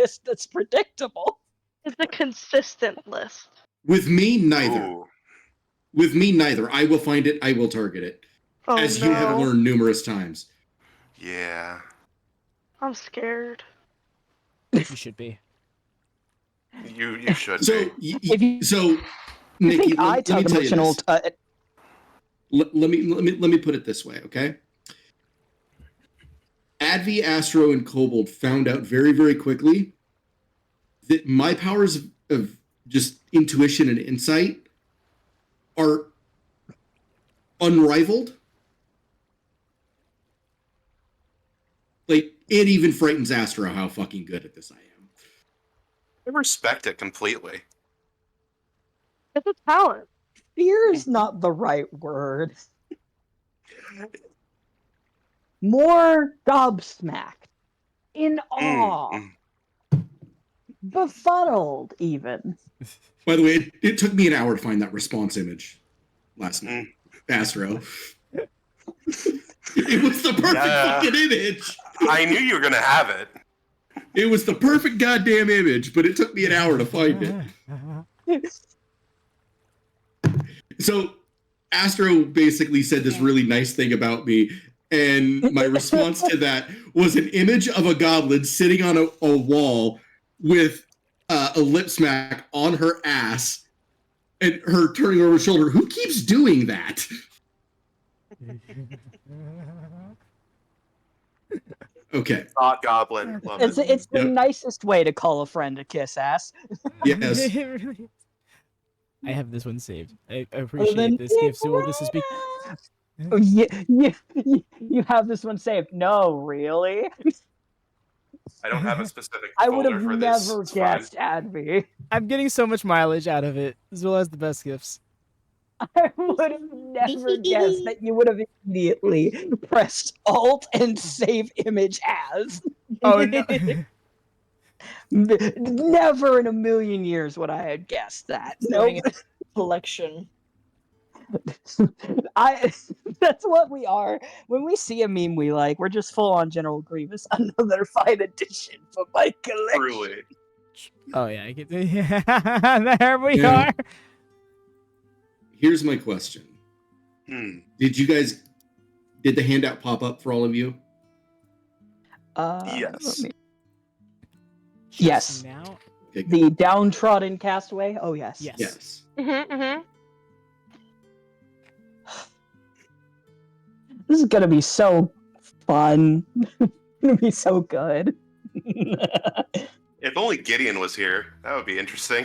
list that's predictable. It's a consistent list. With me, neither. Ooh. With me, neither. I will find it. I will target it. Oh, as no. you have learned numerous times. Yeah. I'm scared. You should be. You should So, be. so, I Nikki, think I let me took tell you emotional. this. Let me put it this way, okay? Advi, Astro, and Kobold found out very, very quickly that my powers of just intuition and insight are unrivaled. Like, it even frightens Astro how fucking good at this I am. I respect it completely. It's a talent. Fear is not the right word. More gobsmacked. In awe. Befuddled, even. By the way, it took me an hour to find that response image last night. Astro. It was the perfect fucking image. I knew you were going to have it. It was the perfect goddamn image, but it took me an hour to find it. So, Astro basically said this really nice thing about me, and my response to that was an image of a goblin sitting on a wall with a lip smack on her ass, and her turning over her shoulder. Who keeps doing that? Okay. Thought Goblin. Love it. It's the nicest way to call a friend a kiss ass. Yes. I have this one saved. I appreciate this gift. So this is You have this one saved. No, really? I don't have a specific I would folder have for this. never It's fine. guessed, Advi. I'm getting so much mileage out of it, as well as the best gifts. I would have never guessed that you would have immediately pressed Alt and save image as. Oh no! Never in a million years would I have guessed that. Doing Nope. a collection. That's what we are. When we see a meme we like, we're just full on General Grievous. Another fine addition for my collection. Truly. Oh yeah, I get. Yeah, there we Yeah. are. Here's my question. Did the handout pop up for all of you? Yes. Yes. Now. Okay, good. The downtrodden castaway? Oh, yes. Yes. Yes. This is gonna be so fun. It's gonna be so good. If only Gideon was here, that would be interesting.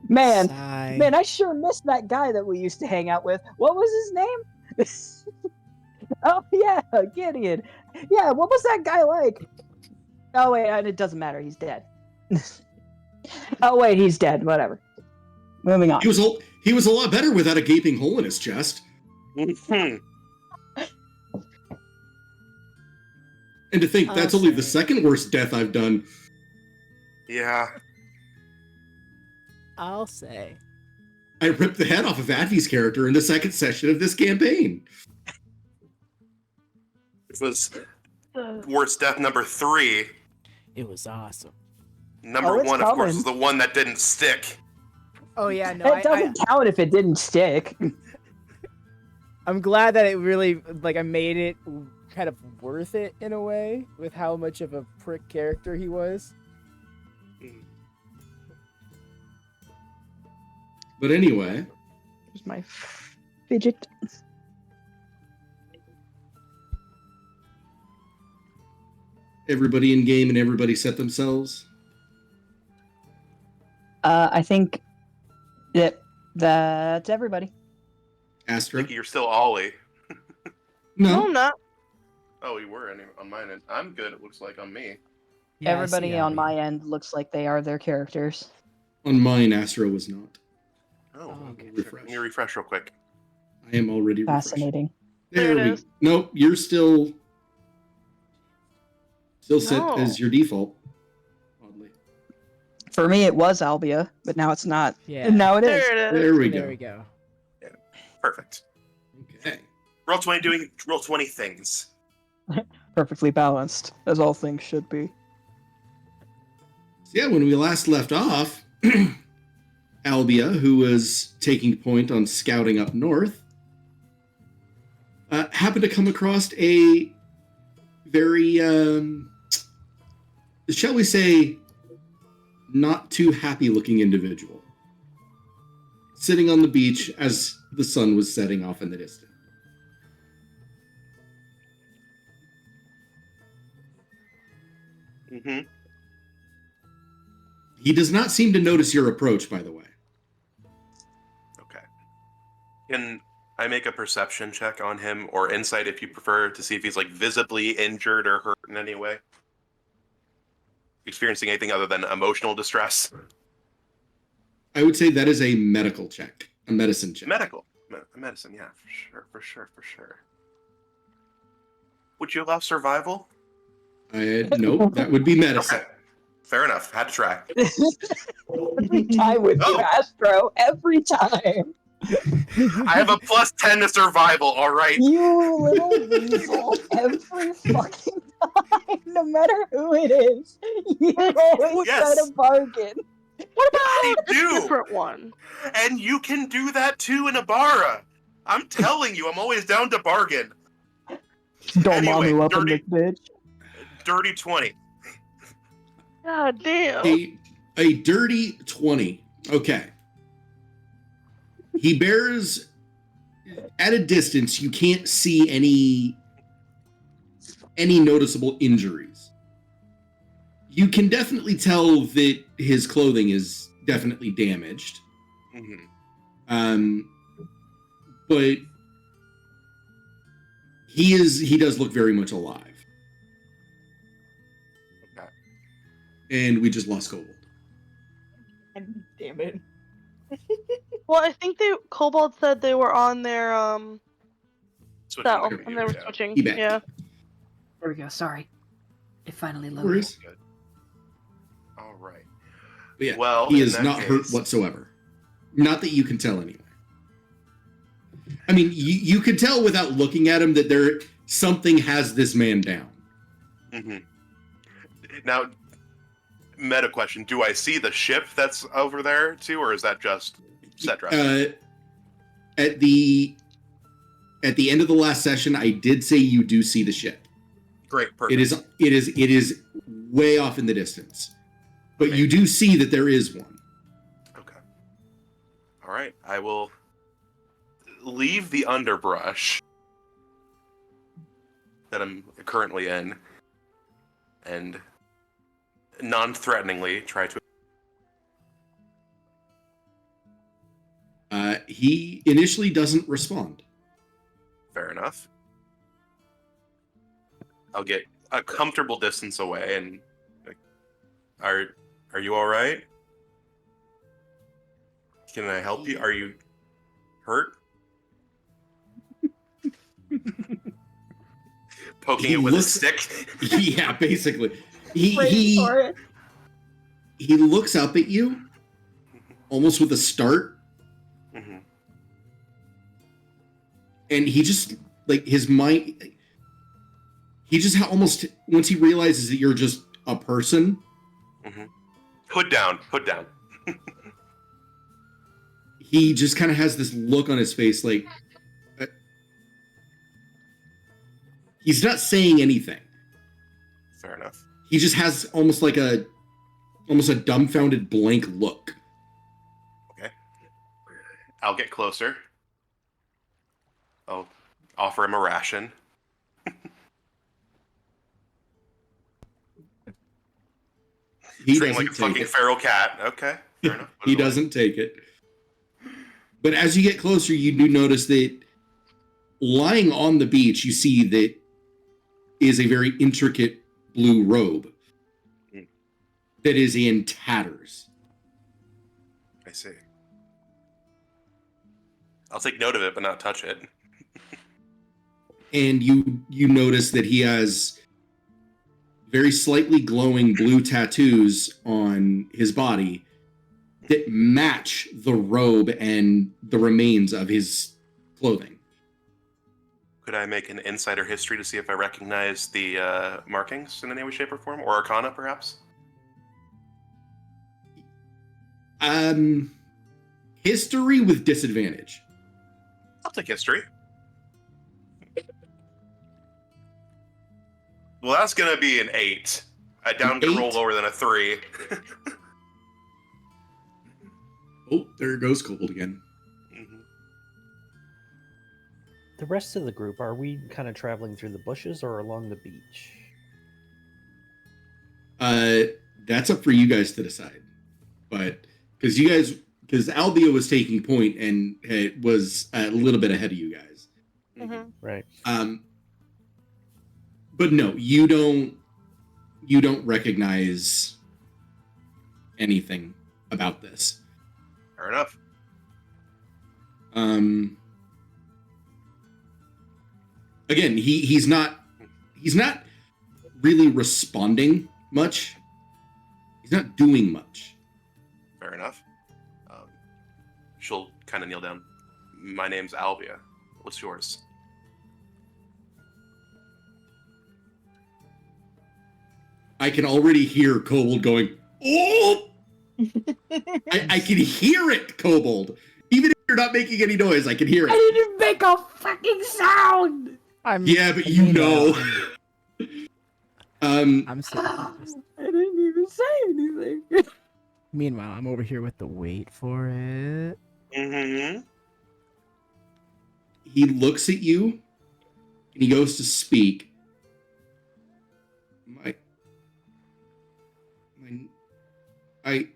Man, Sigh. man, I sure missed that guy that we used to hang out with. What was his name? Oh, yeah, Gideon. Yeah, what was that guy like? Oh, wait, it doesn't matter. He's dead. Oh, wait, he's dead. Whatever. Moving on. He was a lot better without a gaping hole in his chest. And to think that's only the second worst death I've done. Yeah. I'll say. I ripped the head off of Advi's character in the second session of this campaign. It was worst death number 3. It was awesome. Number it's 1, of course, coming. was the one that didn't stick. Oh yeah, no. It doesn't count if it didn't stick. I'm glad that it really I made it kind of worth it in a way with how much of a prick character he was. But anyway, Here's my fidget. everybody in game and everybody set themselves. I think that's everybody. Astra? You're still Ollie. No, No. I'm not. Oh, you were on mine. I'm good, it looks like, on me. Yeah, I Everybody see on Abby. my end looks like they are their characters. On mine, Astra was not. Oh, okay. Refresh. Let me refresh real quick. I am already refreshed. Fascinating. There There it we is. Nope, you're still set No. as your default. Oddly. For me, it was Albia, but now it's not. Yeah. And now it is. There it is. There we There go. we go. Perfect. Okay. Roll 20 things. Perfectly balanced, as all things should be. So yeah, when we last left off, Albia, who was taking point on scouting up north, happened to come across a very, shall we say, not too happy-looking individual, sitting on the beach as the sun was setting off in the distance. Mm-hmm. He does not seem to notice your approach, by the way. Okay. Can I make a perception check on him, or insight if you prefer, to see if he's like visibly injured or hurt in any way? Experiencing anything other than emotional distress? I would say that is a medical check, a medicine check. Medicine, yeah, for sure. Would you allow survival? No, that would be medicine. Okay. Fair enough. Had to try. Every time with you, Astro. Every time. I have a +10 to survival, all right? You little weasel. Every fucking time. No matter who it is. You always Yes. try to bargain. What about I a do. different one? And you can do that too in Ibarra. I'm telling you, I'm always down to bargain. Don't Anyway, mom up in dirty- this bitch. Dirty 20. God damn. A dirty 20. Okay. He bears, at a distance, you can't see any noticeable injuries. You can definitely tell that his clothing is definitely damaged. Mm-hmm. But he does look very much alive. Okay. And we just lost Kobold. Damn it. Well, I think Kobold said they were on their Switching cell, the and they were computer, switching. He back. Yeah. There we go. Sorry. It finally No loaded. worries. Good. All right. But yeah, Well, he in is that not hurt case- whatsoever. Not that you can tell anyway. I mean, you could tell without looking at him that something has this man down. Mm-hmm. Now, meta question: do I see the ship that's over there too, or is that just set dressing? At the end of the last session, I did say you do see the ship. Great, perfect. It is way off in the distance, but Okay. you do see that there is one. Okay. All right. I will leave the underbrush that I'm currently in and non-threateningly try to. He initially doesn't respond. Fair enough. I'll get a comfortable distance away and like, are you all right? Can I help you? Are you hurt? Poking He it with looks- a stick. Yeah, basically. He Wait for it. he looks up at you, almost with a start, Mhm. and he just like his mind. He just almost once he realizes that you're just a person, Hood down. Hood down. he just kind of has this look on his face, like he's not saying anything. Fair enough. He just has almost a dumbfounded blank look. Okay. I'll get closer. I'll offer him a ration. He Treat him like a doesn't take fucking it. feral cat. Okay. Fair enough. He doesn't take it. But as you get closer, you do notice that lying on the beach, you see that is a very intricate blue robe that is in tatters. I see. I'll take note of it, but not touch it. And you notice that he has very slightly glowing blue tattoos on his body that match the robe and the remains of his clothing. Could I make an insider history to see if I recognize the markings in any way, shape, or form? Or Arcana, perhaps? History with disadvantage. I'll take history. Well, that's going to be an 8. I down to roll 8? lower than a 3. Oh, there goes Kobold again. Mhm. The rest of the group, are we kind of traveling through the bushes or along the beach? That's up for you guys to decide. But because Albia was taking point and it was a little bit ahead of you guys. Mhm. Right. But no, you don't recognize anything about this. Fair enough. Again, he's not really responding much. He's not doing much. Fair enough. She'll kind of kneel down. My name's Albia. What's yours? I can already hear Kobold going, "Oh!" I can hear it, Kobold. Even if you're not making any noise, I can hear I it. didn't make a fucking sound. Yeah, but you know. I'm so I didn't even say anything. Meanwhile, I'm over here with the wait for it. Mm-hmm. He looks at you and he goes to speak. I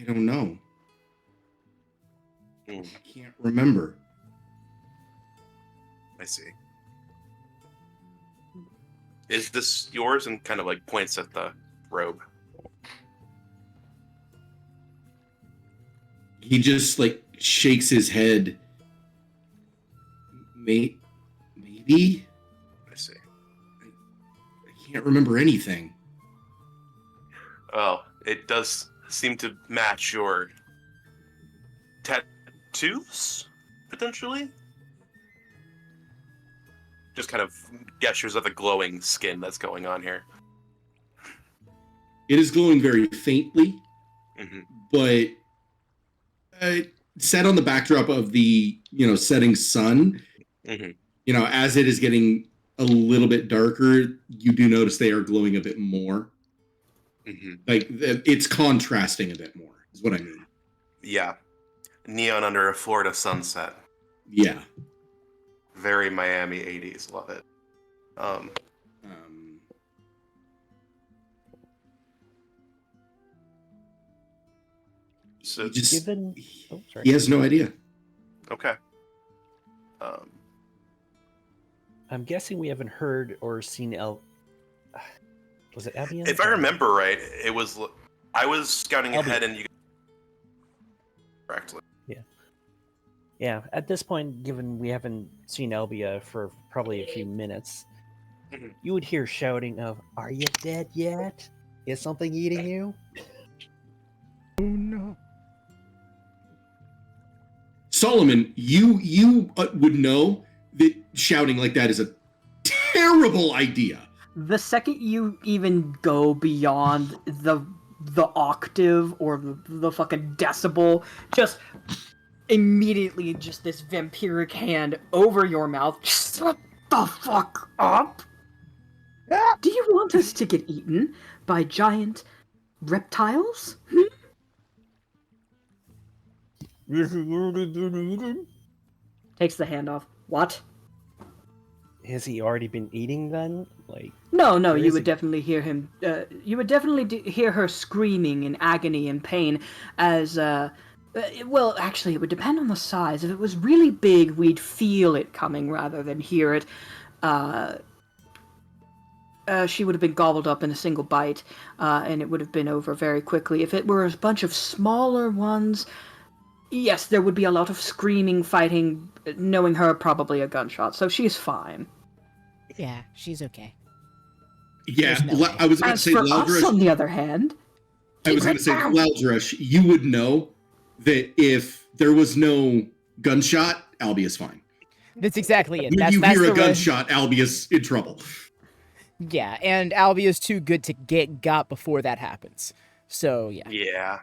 don't know. I can't remember. I see. Is this yours? And kind of like points at the robe. He just like shakes his head. Maybe? I see. I can't remember anything. Well, it does seem to match your tattoos, potentially? Just kind of gestures of the glowing skin that's going on here. It is glowing very faintly, Mm-hmm. but set on the backdrop of the setting sun. Mm-hmm. As it is getting a little bit darker, you do notice they are glowing a bit more. Mm-hmm. Like it's contrasting a bit more, is what I mean. Yeah. Neon under a Florida sunset. Yeah. Very Miami 80s. Love it. So, Given... Oh, sorry. He has no idea. okay. I'm guessing we haven't heard or seen Was it Albion? If I remember right, it was... I was scouting Albion. ahead and you... Correctly. Yeah, at this point, given we haven't seen Albia for probably a few minutes, Mhm. you would hear shouting of, "Are you dead yet? Is something eating you?" Oh no. Solomon, you would know that shouting like that is a terrible idea. The second you even go beyond the octave or the fucking decibel, just immediately just this vampiric hand over your mouth. Shut the fuck up! Do you want us to get eaten by giant reptiles? Takes the hand off. What? Has he already been eating then? No, Where you is would he? definitely hear him. You would definitely hear her screaming in agony and pain as, well, actually, it would depend on the size. If it was really big, we'd feel it coming rather than hear it. She would have been gobbled up in a single bite, and it would have been over very quickly. If it were a bunch of smaller ones, yes, there would be a lot of screaming, fighting, knowing her probably a gunshot, so she's fine. Yeah, she's okay. Yeah, There's no way. I was going to As say, for us, on Laldrush, the other hand... I was going to say, Laldrush, you would know that if there was no gunshot, Albie is fine. That's exactly it. When That's you hear a the gunshot, Albia's in trouble. Yeah, and Albia's too good to get got before that happens. So yeah. Yeah.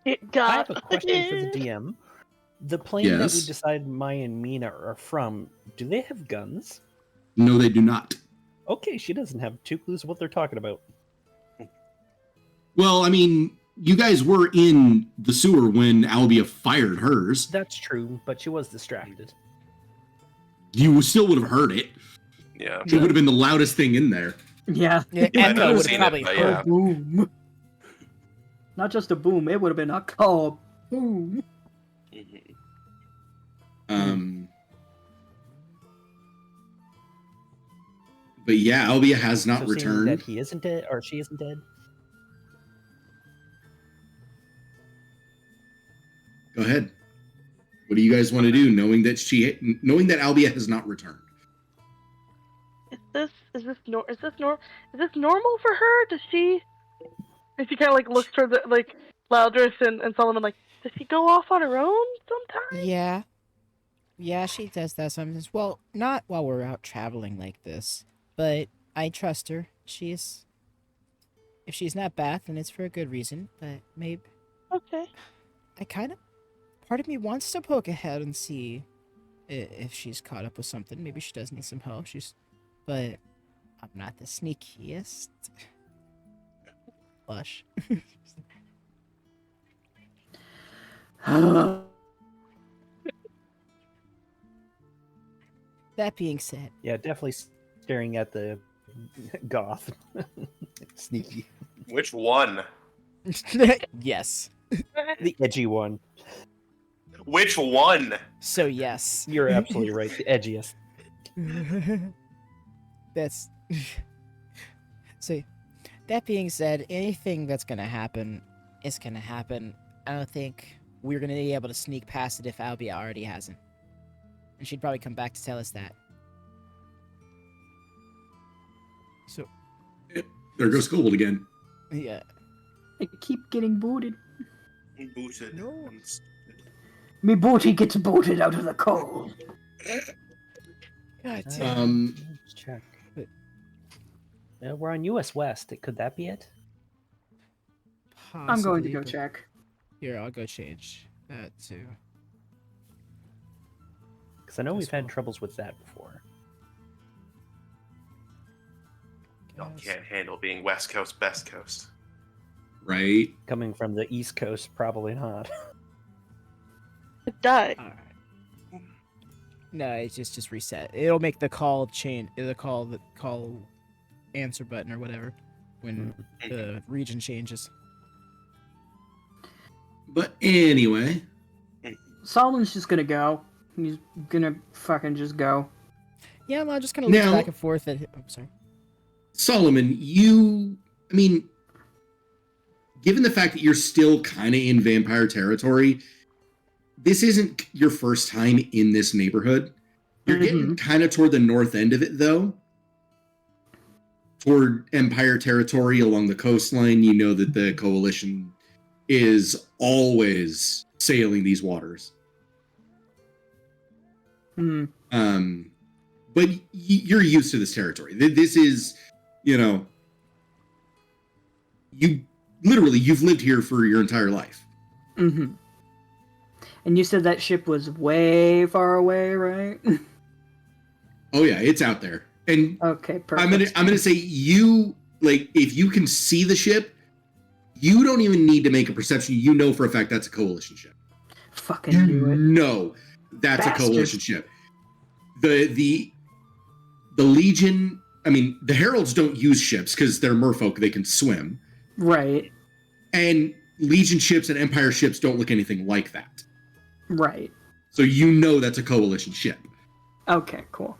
It I got. have a question for the DM. The plane that we Yes. decide Maya and Mina are from, do they have guns? No, they do not. Okay, she doesn't have two clues what they're talking about. Well, I mean, you guys were in the sewer when Albia fired hers. That's true, but she was distracted. You still would have heard it. Yeah. It would have been the loudest thing in there. Yeah. Yeah, might not Echo have would have seen probably it, but heard. yeah. Boom. Not just a boom, it would have been a call. Boom. Mhm. But yeah, Albia has not So seeing returned. that he isn't dead, or she isn't dead. Go ahead. What do you guys want to do, knowing that Albia has not returned? Is this normal for her? Does she? And she kind of like looks toward the like Loudris and Solomon like, does she go off on her own sometimes? Yeah. Yeah, she does that sometimes. Well, not while we're out traveling like this, but I trust her. If she's not back, then it's for a good reason, but maybe Okay. part of me wants to poke ahead and see if she's caught up with something. Maybe she does need some help. But I'm not the sneakiest. Blush. That being said, Yeah, definitely staring at the goth. Sneaky. Which one? yes. The edgy one. Which one? So yes. You're absolutely right. The edgiest. That's so that being said, anything that's gonna happen is gonna happen. I don't think we're gonna be able to sneak past it if Albia already hasn't. And she'd probably come back to tell us that. So There goes Kobold again. yeah. I keep getting booted. Booted. No. Me booty gets booted out of the cold. God Let's check. We're on US West. Could that be it? I'm going to possibly, go but- check. Here, I'll go change that too. Because I know Guess we've had we'll- troubles with that before. Y'all Guess- can't handle being West Coast, best coast. Right? Coming from the East Coast, probably not. Die. Alright. No, it's just reset. It'll make the call change. The call answer button or whatever when the region changes. But anyway, Solomon's just gonna go. He's gonna fucking just go. Yeah, I'm just kind of looking Now- back and forth. I'm sorry. Solomon, given the fact that you're still kind of in vampire territory, this isn't your first time in this neighborhood. You're getting kind of toward the north end of it, though. Toward Empire territory along the coastline, you know that the Coalition is always sailing these waters. Hmm. But you're used to this territory. This is, you've lived here for your entire life. Mm-hmm. And you said that ship was way far away, right? Oh yeah, it's out there. And Okay, perfect. I'm gonna say if you can see the ship, you don't even need to make a perception. You know for a fact that's a Coalition ship. Fucking You knew it. know that's Bastard. a Coalition ship. The Legion. I mean, the Heralds don't use ships because they're merfolk. They can swim. Right, And Legion ships and Empire ships don't look anything like that. right. So you know that's a Coalition ship. Okay, cool.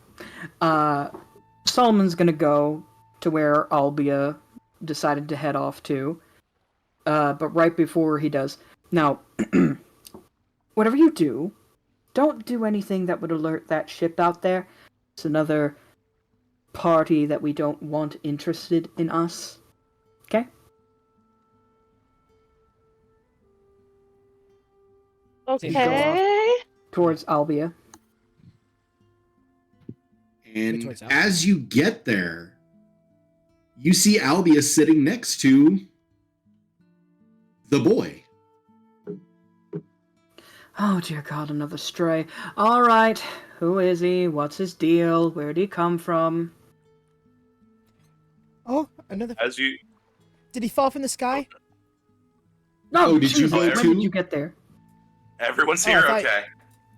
Solomon's gonna go to where Albia decided to head off to. But right before he does, now, whatever you do, don't do anything that would alert that ship out there. It's another party that we don't want interested in us. Okay? Okay. Towards Albia. And towards Albia. as you get there, you see Albia sitting next to the boy. Oh, dear God, another stray. All right, who is he? What's his deal? Where'd he come from? Oh, another. As you, Did he fall from the sky? No, Oh, did you Jesus, get when two? did you get there? everyone's Oh, I here. thought- Okay.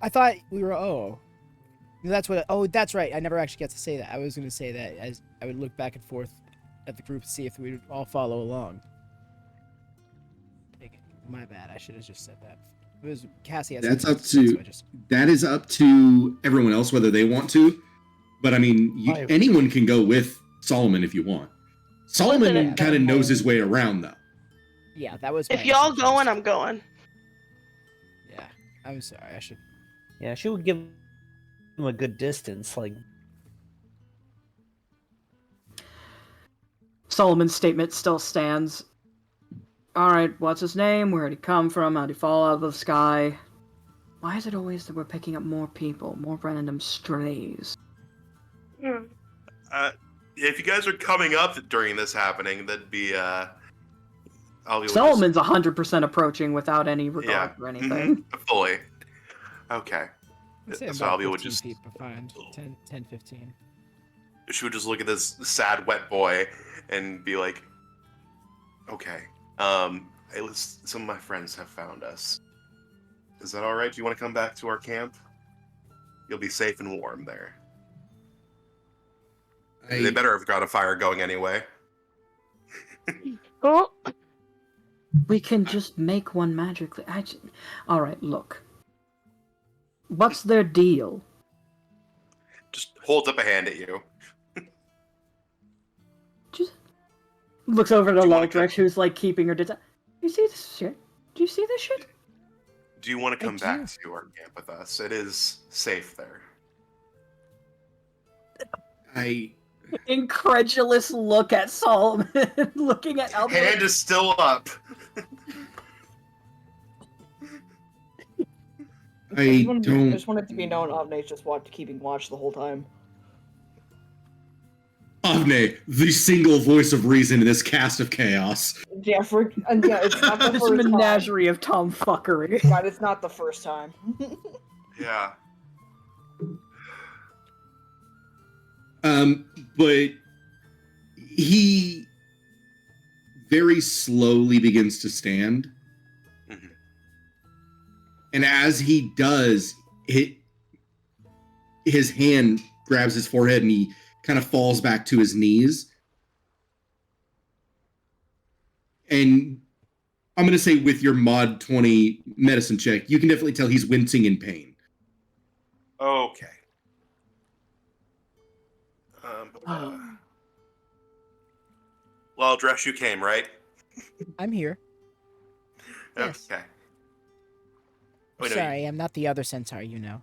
I thought we were. Oh, that's what. Oh, that's right. I never actually got to say that. I was going to say that as I would look back and forth at the group to see if we would all follow along. My bad. I should have just said that. It was Cassie. Has That's something up say, to- so I just- That is up to everyone else whether they want to. But I mean, anyone can go with Solomon if you want. Solomon Listen, kind of knows his way around, though. Yeah, that was. If my y'all assumption. going, I'm going. Yeah, I'm sorry. I should. Yeah, she would give him a good distance. Like, Solomon's statement still stands. All right, what's his name? Where'd he come from? How'd he fall out of the sky? Why is it always that we're picking up more people, more random strays? If you guys are coming up during this happening, that'd be I'll be Solomon's 100% approaching without any regard Yeah. for anything. fully. Okay. I'd say I'm So about Albia would 15 just feet behind. 10, 15. she would just look at this sad wet boy and be like, "Okay, some of my friends have found us. Is that all right? Do you want to come back to our camp? You'll be safe and warm there. They better have got a fire going anyway." Cool. We can just make one magically. All right, look. What's their deal? Just holds up a hand at you. Just looks over to Do you wanna Laldrich, who's like keeping her distance. You see this shit? Do you see this shit? Do you want to come do. back to our camp with us? It is safe there. I Incredulous look at Solomon, looking at Albert. Hand is still up. I I don't. just want it to be known Avne's just keeping watch the whole time. Avne, the single voice of reason in this cast of chaos. Yeah, it's not the This first time. menagerie of tomfuckery. God, it's not the first time. Yeah. But he very slowly begins to stand. Mhm. And as he does, his hand grabs his forehead and he kind of falls back to his knees. And I'm going to say with your mod 20 medicine check, you can definitely tell he's wincing in pain. Okay. Well, Dresh, you came, right? I'm here. Yes. Okay. Wait, no, Sorry, I'm not the other centaur, you know.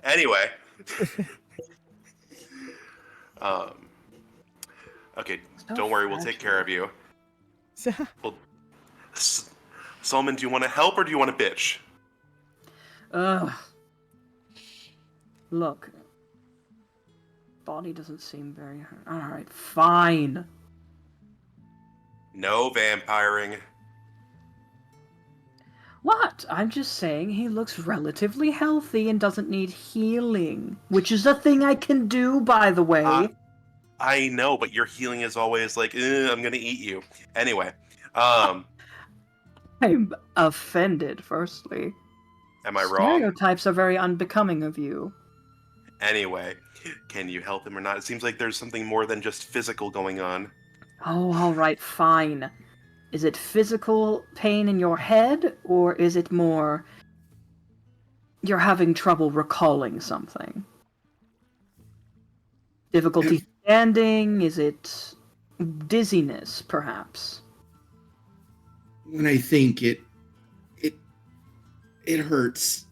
Anyway. Okay, don't worry, we'll take care of you. Solomon, do you want to help or do you want to bitch? Look. Body doesn't seem very hurt. Alright, fine. No vampiring. What? I'm just saying he looks relatively healthy and doesn't need healing. Which is a thing I can do, by the way. I know, but your healing is always like, I'm gonna eat you. Anyway, am I'm offended, firstly. I wrong? Stereotypes are very unbecoming of you. Anyway, can you help him or not? It seems like there's something more than just physical going on. Oh, alright, fine. Is it physical pain in your head, or is it more you're having trouble recalling something? Difficulty standing? Is it dizziness, perhaps? When I think it hurts.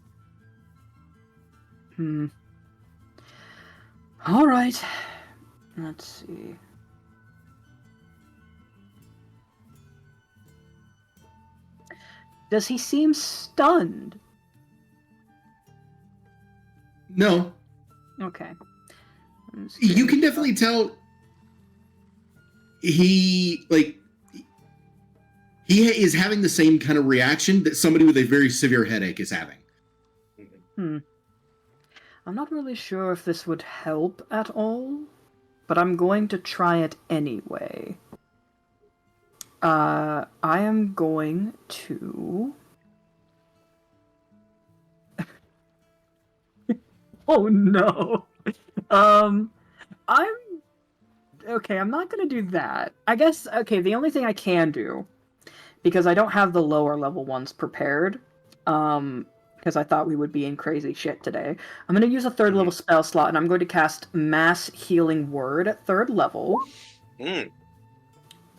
Alright. Let's see. Does he seem stunned? No, Okay. you can definitely tell he is having the same kind of reaction that somebody with a very severe headache is having. I'm not really sure if this would help at all, but I'm going to try it anyway. I am going to... Oh no! I'm... Okay, I'm not gonna do that. I guess, okay, the only thing I can do, because I don't have the lower level ones prepared, because I thought we would be in crazy shit today, I'm gonna use a third level spell slot, and I'm going to cast Mass Healing Word at 3rd level.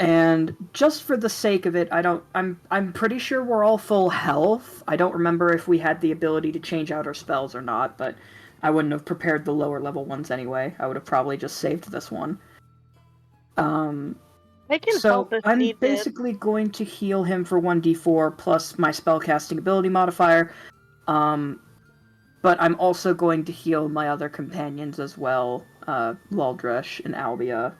And just for the sake of it, I'm pretty sure we're all full health. I don't remember if we had the ability to change out our spells or not, but I wouldn't have prepared the lower level ones anyway. I would have probably just saved this one. I can So help if I'm needed. basically going to heal him for 1d4 plus my spellcasting ability modifier. But I'm also going to heal my other companions as well, Laldresh and Albia.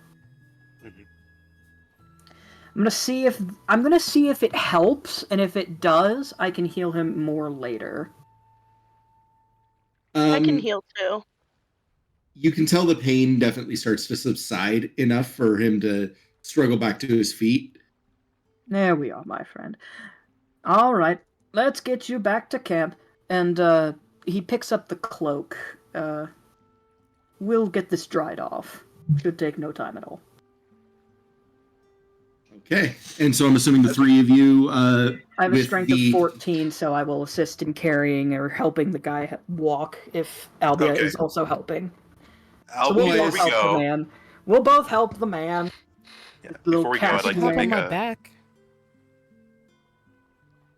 I'm gonna see if it helps, and if it does, I can heal him more later. I can heal too. You can tell the pain definitely starts to subside enough for him to struggle back to his feet. There we are, my friend. All right, let's get you back to camp. And he picks up the cloak. We'll get this dried off. Should take no time at all. Okay, and so I'm assuming the three of you. I have a with strength the... of 14, so I will assist in carrying or helping the guy walk if Albia is also helping. So we'll both help the man. We'll both help the man. Yeah, before we go, I'd like to Hop make on my a... back.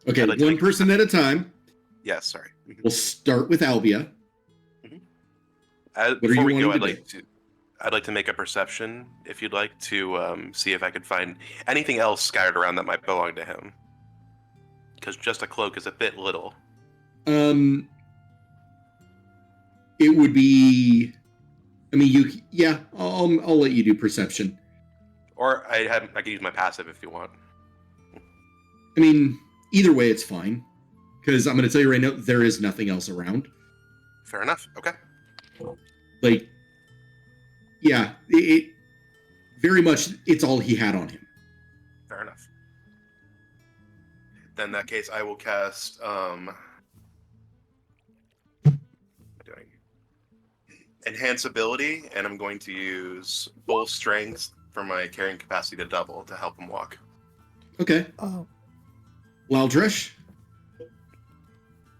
Okay, I'd like to one make- person at a time. Yes, sorry. We'll start with Albia. Before we go, I'd like to make a perception, if you'd like, to see if I could find anything else scattered around that might belong to him. Because just a cloak is a bit little. It would be. I mean, yeah. I'll let you do perception. Or I could use my passive if you want. I mean, either way, it's fine. Because I'm going to tell you right now, there is nothing else around. Fair enough. Okay. Like, yeah, it very much, it's all he had on him. Fair enough. Then in that case, I will cast, what am I doing? Enhance ability, and I'm going to use bull strength for my carrying capacity to double to help him walk. Okay. Oh, Laldresh?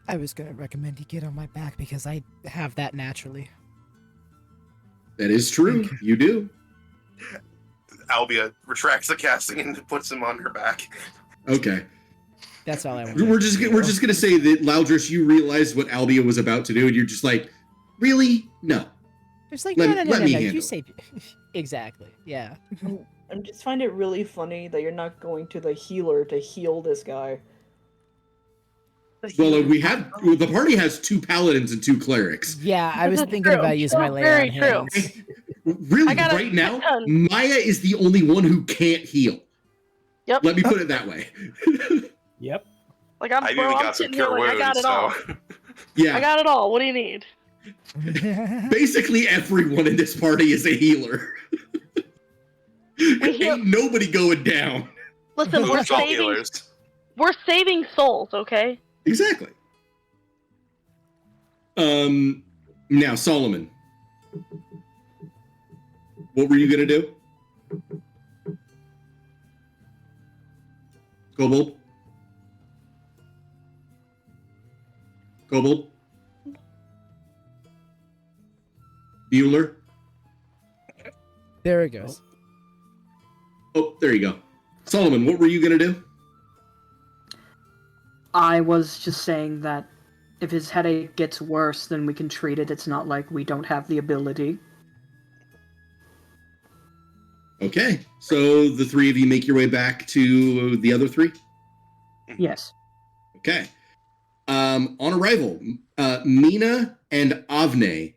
I was gonna recommend you get on my back because I have that naturally. That is true. You do. Albia retracts the casting and puts him on her back. Okay. That's all I want. We're just gonna say that Laldresh, you realized what Albia was about to do, and you're just like, really? No. It's like Let no. me You handle say exactly. Yeah. I just find it really funny that you're not going to the healer to heal this guy. Well, the party has 2 paladins and 2 clerics. Yeah, I was This is thinking true. about using my That's lay on very true. hands. Really, I got a right now, ton. Maya is the only one who can't heal. Yep. Let me put it that way. Yep. Like I'm, I've even I'm got some sitting here cure like I got wounds, it all. so... Yeah, I got it all. What do you need? basically everyone in this party is a healer. heal- Ain't nobody going down. Listen, we're Who's all saving. healers? We're saving souls, okay? Exactly. Now, Solomon. What were you gonna do? Kobold? Kobold? Bueller? There it goes. Oh, there you go. Solomon, what were you gonna do? I was just saying that if his headache gets worse, then we can treat it. It's not like we don't have the ability. Okay, so the 3 of you make your way back to the other 3? Yes. Okay. On arrival, Mina and Avne,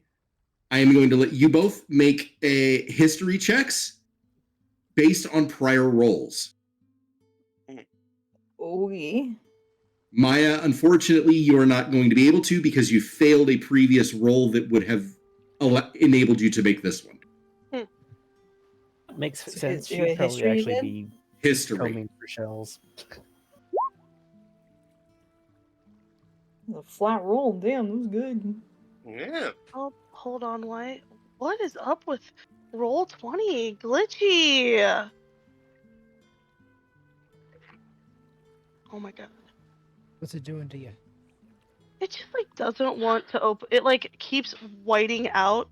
I am going to let you both make a history checks based on prior rolls. Okay. Maya, unfortunately, you are not going to be able to because you failed a previous roll that would have enabled you to make this one. Makes So sense. history- She'd probably history actually then? be History. combing for shells. A flat roll. Damn, that was good. Yeah. Oh, hold on, what is up with roll 20? Glitchy. Oh my god. What's it doing to you? It just like doesn't want to open. It like keeps whiting out.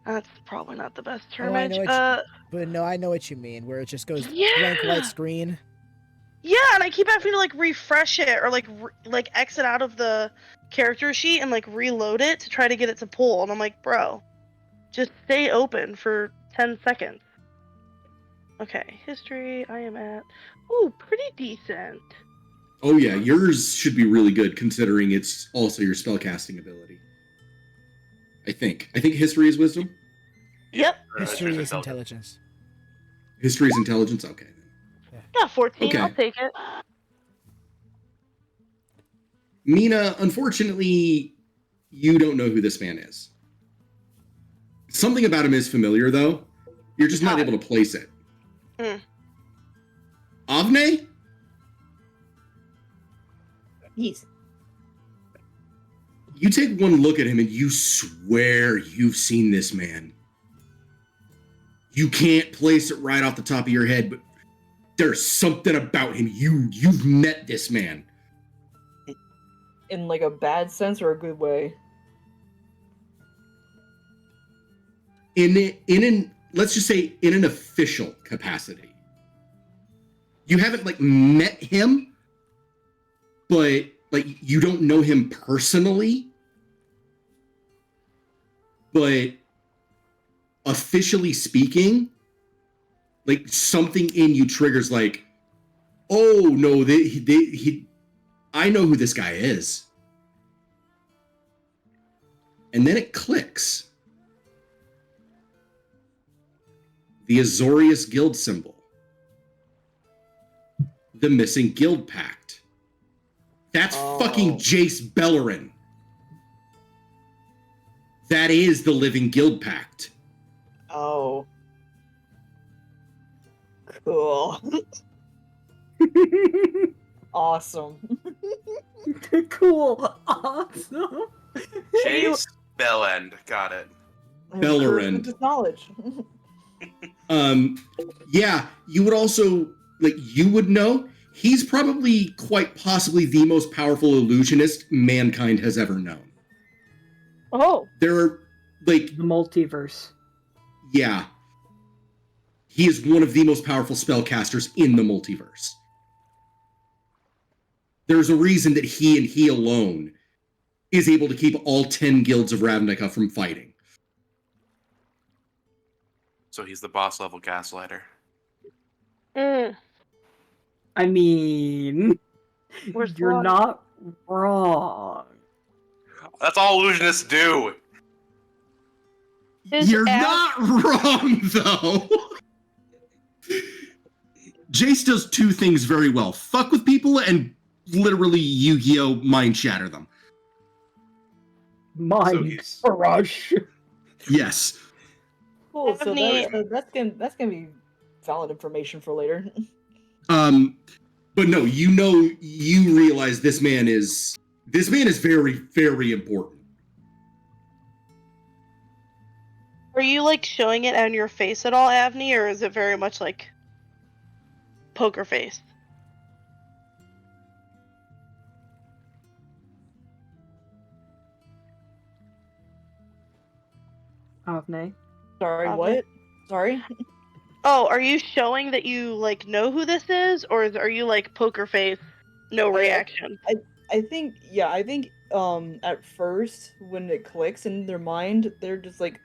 That's probably not the best Oh, I termage. know what but no, I know what you mean, where it just goes blank white Yeah. screen. Yeah, and I keep having to like refresh it or like exit out of the character sheet and like reload it to try to get it to pull. And I'm like, bro, just stay open for 10 seconds. Okay, history. I am at pretty decent. Oh yeah, yours should be really good considering it's also your spellcasting ability. I think history is wisdom. Yep. History is intelligence. History is intelligence. Okay. Yeah, 14. Okay. I'll take it. Mina, unfortunately, you don't know who this man is. Something about him is familiar, though. You're just not able to place it. Avne? Yes. You take one look at him and you swear you've seen this man. You can't place it right off the top of your head, but there's something about him. You've met this man. In like a bad sense or a good way? Let's just say in an official capacity. You haven't like met him, but like you don't know him personally. But officially speaking, like something in you triggers like, oh no, I know who this guy is. And then it clicks. The Azorius Guild symbol. The missing guild pact. That's fucking Jace Bellerin. That is the living guild pact. Oh. Cool. Awesome. Cool. Awesome. Chase Bellend. Got it. Bellerin. With this knowledge. Yeah, you would also, like, you would know, he's probably quite possibly the most powerful illusionist mankind has ever known. Oh. There are, like... The multiverse. Yeah. He is one of the most powerful spellcasters in the multiverse. There's a reason that he and he alone is able to keep all 10 guilds of Ravnica from fighting. So he's the boss level gaslighter. I mean, Where's you're Lana? not wrong. That's all illusionists do. You're not wrong, though. Jace does two things very well. Fuck with people and literally Yu-Gi-Oh! Mind shatter them. Mind crush. Yes. Cool. So Avni- that's gonna be valid information for later. But no, you realize this man is very, very important. Are you like showing it on your face at all, Avni, or is it very much like poker face? Avne. Sorry, Avni? what? Sorry. Oh, are you showing that you like know who this is, or are you like poker face, no reaction? I think at first when it clicks in their mind, they're just like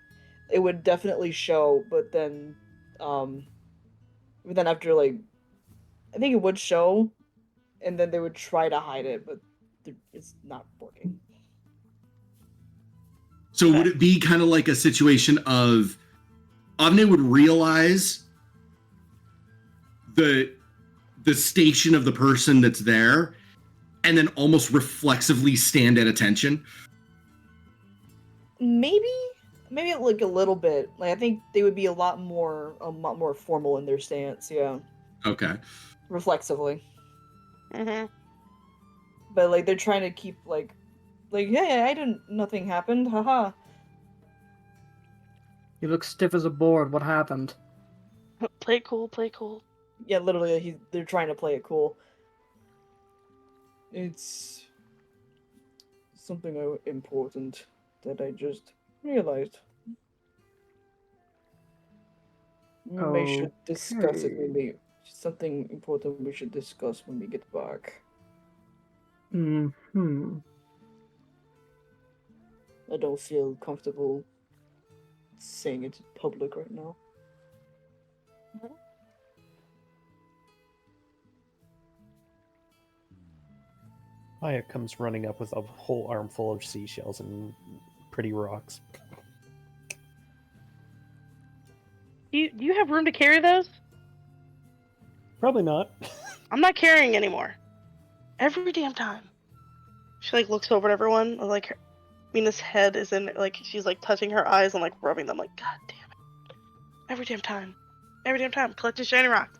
it would definitely show, but then after like I think it would show and then they would try to hide it, but it's not working. So would it be kind of like a situation of Avne would realize the station of the person that's there and then almost reflexively stand at attention? Maybe like a little bit. Like I think they would be a lot more formal in their stance. Yeah, Okay. reflexively. Mm-hmm. But like they're trying to keep like hey, nothing happened. Haha. You look stiff as a board. What happened? Play cool, play cool. Yeah, literally, they're trying to play it cool. It's something important that I just realized. We should discuss it. Okay. Maybe something important we should discuss when we get back. Hmm. I don't feel comfortable saying it in public right now. Aya comes running up with a whole armful of seashells and pretty rocks. Do you have room to carry those? Probably not. I'm not carrying anymore. Every damn time. She like looks over at everyone. Like, Mina's head is in like she's like touching her eyes and like rubbing them. Like, God damn it! Every damn time. Collecting shiny rocks.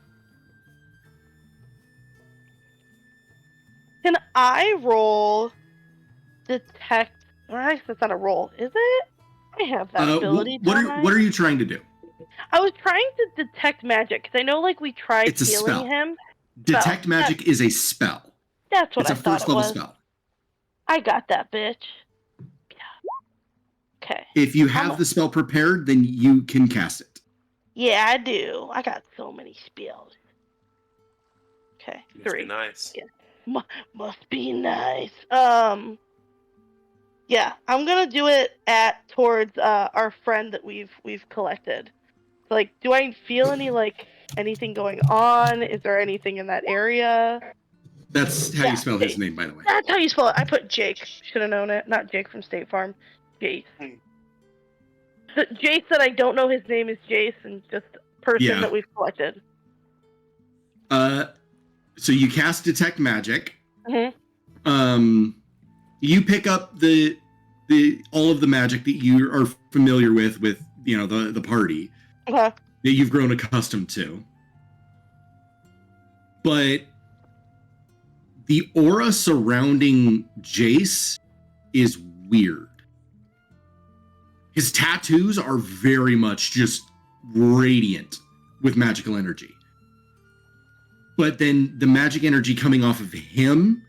Can I roll detect? Or I guess that's not a roll, is it? I have that ability. What are you trying to do? I was trying to detect magic because I know like we tried It's a healing spell. him. Detect magic is a spell. That's what It's I a thought first it level was. spell. I got that, bitch. Okay. If you have the spell prepared, then you can cast it. Yeah, I do. I got so many spells. Okay, Must 3. be nice. Yeah. Must be nice. Yeah, I'm gonna do it towards our friend that we've collected. Like, do I feel anything going on? Is there anything in that area? That's how you spell his name, by the way. That's how you spell it. I put Jake. Should have known it. Not Jake from State Farm. Jace. Jace said I don't know his name is Jace and just person that we've collected. So you cast Detect Magic. Mm-hmm. You pick up the all of the magic that you are familiar with the party that you've grown accustomed to. But the aura surrounding Jace is weird. His tattoos are very much just radiant with magical energy. But then the magic energy coming off of him,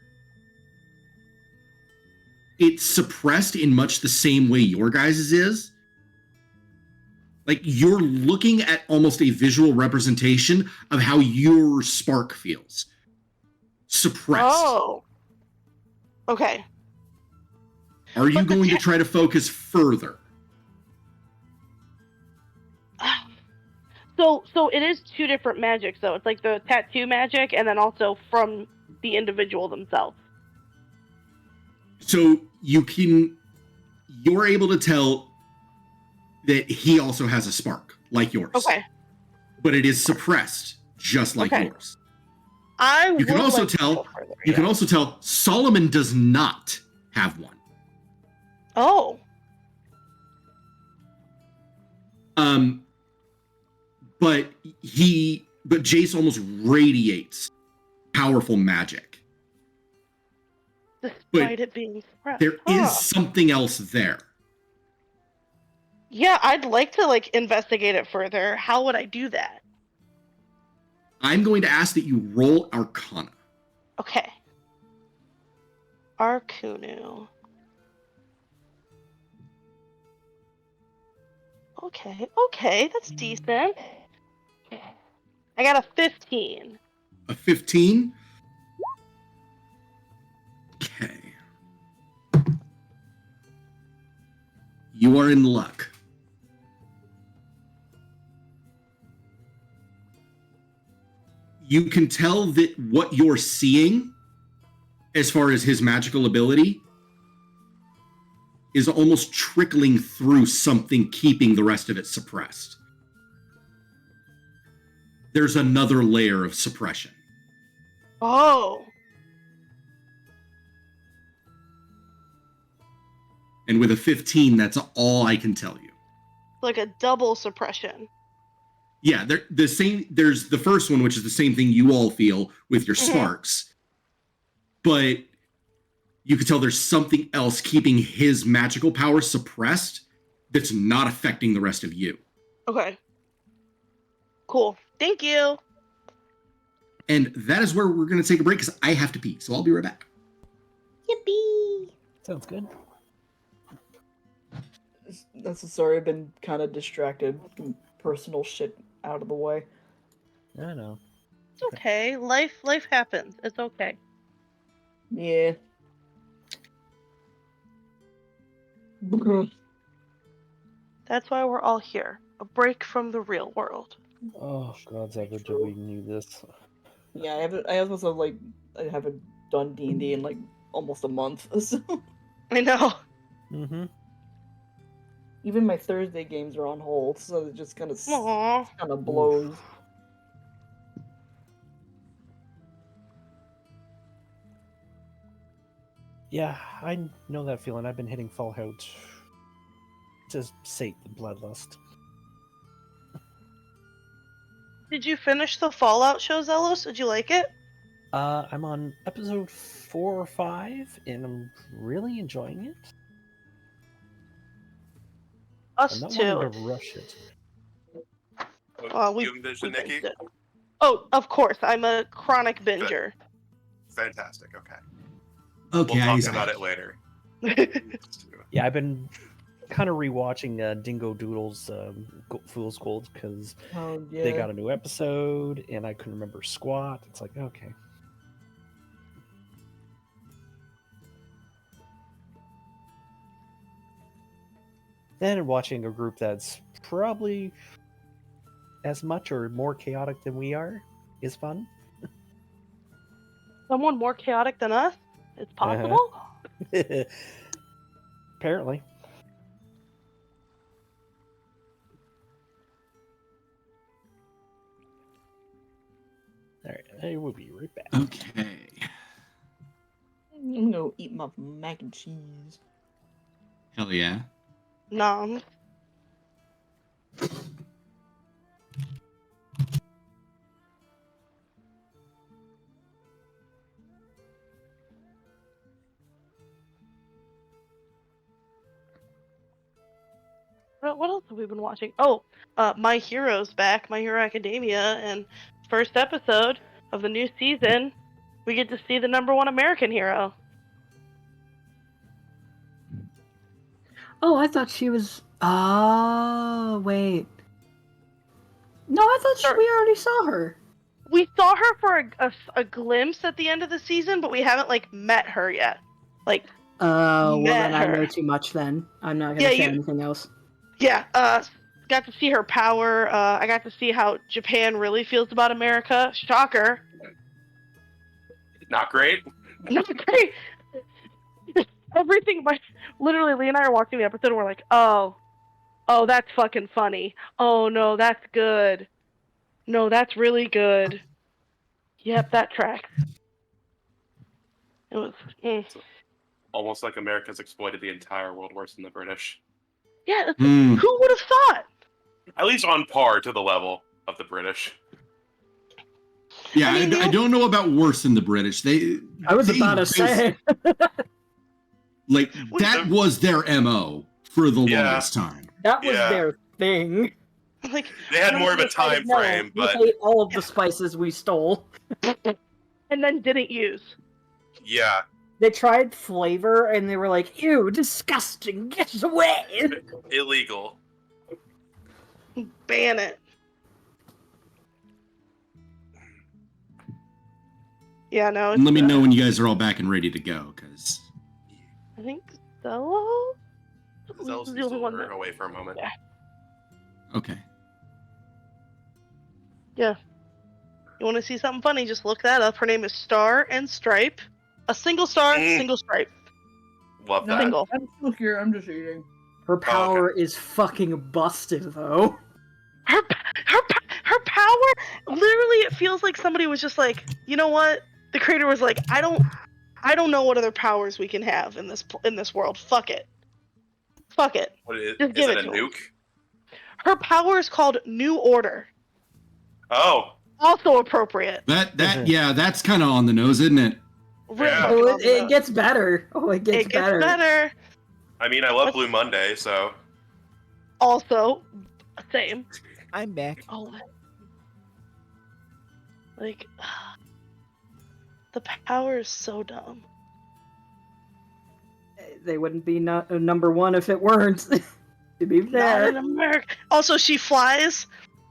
it's suppressed in much the same way your guys' is. Like, you're looking at almost a visual representation of how your spark feels. Suppressed. Oh. Okay. Are you going to try to focus further? So it is 2 different magics, though. It's like the tattoo magic and then also from the individual themselves. So you're able to tell that he also has a spark, like yours. Okay. But it is suppressed, just like yours. You can also tell Solomon does not have one. Oh. But Jace almost radiates powerful magic. Despite it being suppressed. There is something else there. Yeah, I'd like to investigate it further. How would I do that? I'm going to ask that you roll Arcana. Okay. Arcunu. Okay, that's decent. I got a 15. A 15? Okay. You are in luck. You can tell that what you're seeing as far as his magical ability, is almost trickling through something keeping the rest of it suppressed. There's another layer of suppression. Oh. And with a 15, that's all I can tell you. Like a double suppression. Yeah, the same. There's the first one, which is the same thing you all feel with your sparks, but you can tell there's something else keeping his magical power suppressed that's not affecting the rest of you. Okay. Cool. Thank you. And that is where we're going to take a break because I have to pee. So I'll be right back. Yippee! Sounds good. That's a sorry. I've been kind of distracted. Personal shit out of the way. I know. It's okay. Life happens. It's okay. Yeah. That's why we're all here. A break from the real world. Oh, God's ever do we need this? Yeah, I haven't done D&D in like almost a month. So I know. Mm-hmm. even my Thursday games are on hold, so it just kind Aww. of blows. Yeah, I know that feeling. I've been hitting Fallout to sate the bloodlust. Did you finish the Fallout show, Zelos? Did you like it? I'm on episode 4 or 5, and I'm really enjoying it. Us I'm not too. wanting to rush it. We you envision Nikki? binged it. Oh, of course. I'm a chronic binger. Fantastic. Okay. Okay, We'll I talk about it later. Yeah, I've been kind of rewatching Dingo Doodle's Fool's Gold because they got a new episode, and I couldn't remember squat. It's like, okay. Then watching a group that's probably as much or more chaotic than we are is fun. Someone more chaotic than us? It's possible? Apparently. Alright, I will be right back. Okay. I'm gonna eat my mac and cheese. Hell yeah. No. What else have we been watching? Oh, My Hero's back, My Hero Academia, and first episode of the new season, we get to see the #1 American hero. Oh, I thought she was. Oh, wait. No, I thought we already saw her. We saw her for a glimpse at the end of the season, but we haven't met her yet. Oh, well then I her. know too much then. I'm not gonna say anything else. Yeah, got to see her power. I got to see how Japan really feels about America. Shocker. Not great. Not great. Everything, literally, Lee and I are watching the episode and we're like, oh, that's fucking funny. Oh, no, that's good. No, that's really good. Yep, that tracks. It was... Almost like America's exploited the entire world worse than the British. Yeah, who would have thought? At least on par to the level of the British. Yeah, I don't know about worse than the British. I was about to say. That was their MO for the longest time. That was their thing. They had more of a time frame, but we ate all of the spices we stole. And then didn't use. Yeah. They tried flavor and they were like, ew, disgusting, get away! Illegal. Ban it. Yeah, no. And let me know when you guys are all back and ready to go, because I think Zelo? Zelo's the only one still away for a moment. Yeah. Okay. Yeah. You want to see something funny? Just look that up. Her name is Star and Stripe. A single star, Mm. single stripe. Love No, that. Single. I'm still here. I'm just eating. Her power is fucking busted, though. Her power, literally, it feels like somebody was just like, you know what? The creator was like, I don't know what other powers we can have in this world. Fuck it. Fuck it. What is, Just is give it it a to him. nuke? Her power is called New Order. Oh. Also appropriate. Yeah, that's kind of on the nose, isn't it? Real Yeah. fucking Oh, on the it nose. gets better. Oh, it gets It gets better. better. I mean, I love Blue Monday, so. Also, same. I'm back. Oh, like the power is so dumb. They wouldn't be number one if it weren't. To be Not fair. in America. Also, she flies.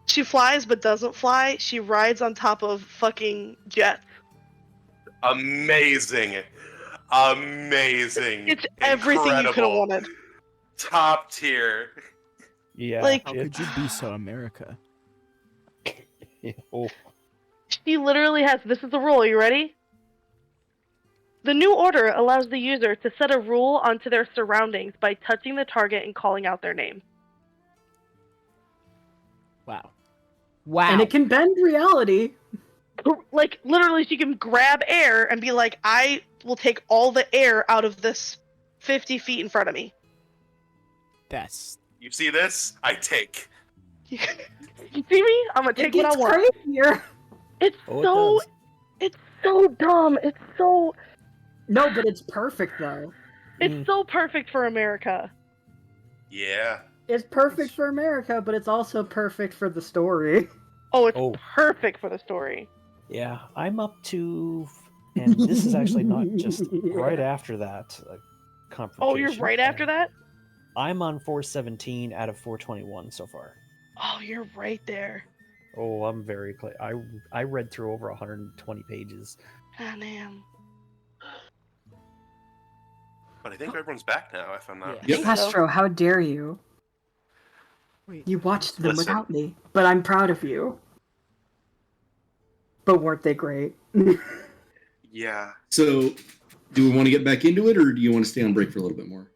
She flies, but doesn't fly. She rides on top of fucking jets. Amazing. Amazing. It's everything you could have Incredible. wanted. Top tier. Yeah. Like- How could you be so America? Oh, She literally has. This is the rule. Are you ready? The new order allows the user to set a rule onto their surroundings by touching the target and calling out their name. Wow. Wow. And it can bend reality. Like, literally, she can grab air and be like, I will take all the air out of this 50 feet in front of me. That's You see this? I take. You see me? I'm gonna It take what I gets want. crazier. It's oh, it so, does. it's so dumb. It's so, No, but it's perfect, though. it's so perfect for America. Yeah. It's perfect for America, but it's also perfect for the story. Oh, it's Oh. perfect for the story. Yeah, I'm up to, and this is actually not just right after that confrontation. Oh, you're right after that? I'm on 417 out of 421 so far. Oh, you're right there. Oh, I'm very close. I read through over 120 pages. Ah, damn. But I think everyone's back now, if I'm not Yeah. Yep. Castro, how dare you? Wait. You watched them Listen. without me, but I'm proud of you. But weren't they great? Yeah. So, do we want to get back into it, or do you want to stay on break for a little bit more?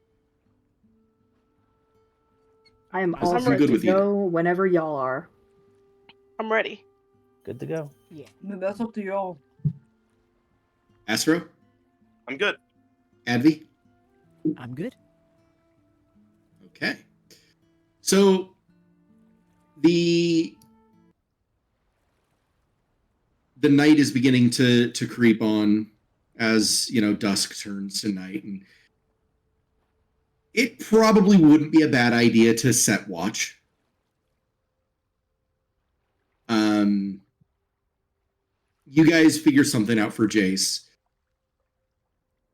I am I'm all set good to with either. go whenever y'all are. I'm ready. Good to go. That's up to y'all. Astro, I'm good. Advi. I'm good. Okay. So the night is beginning to creep on as, dusk turns to night, and it probably wouldn't be a bad idea to set watch. You guys figure something out for Jace,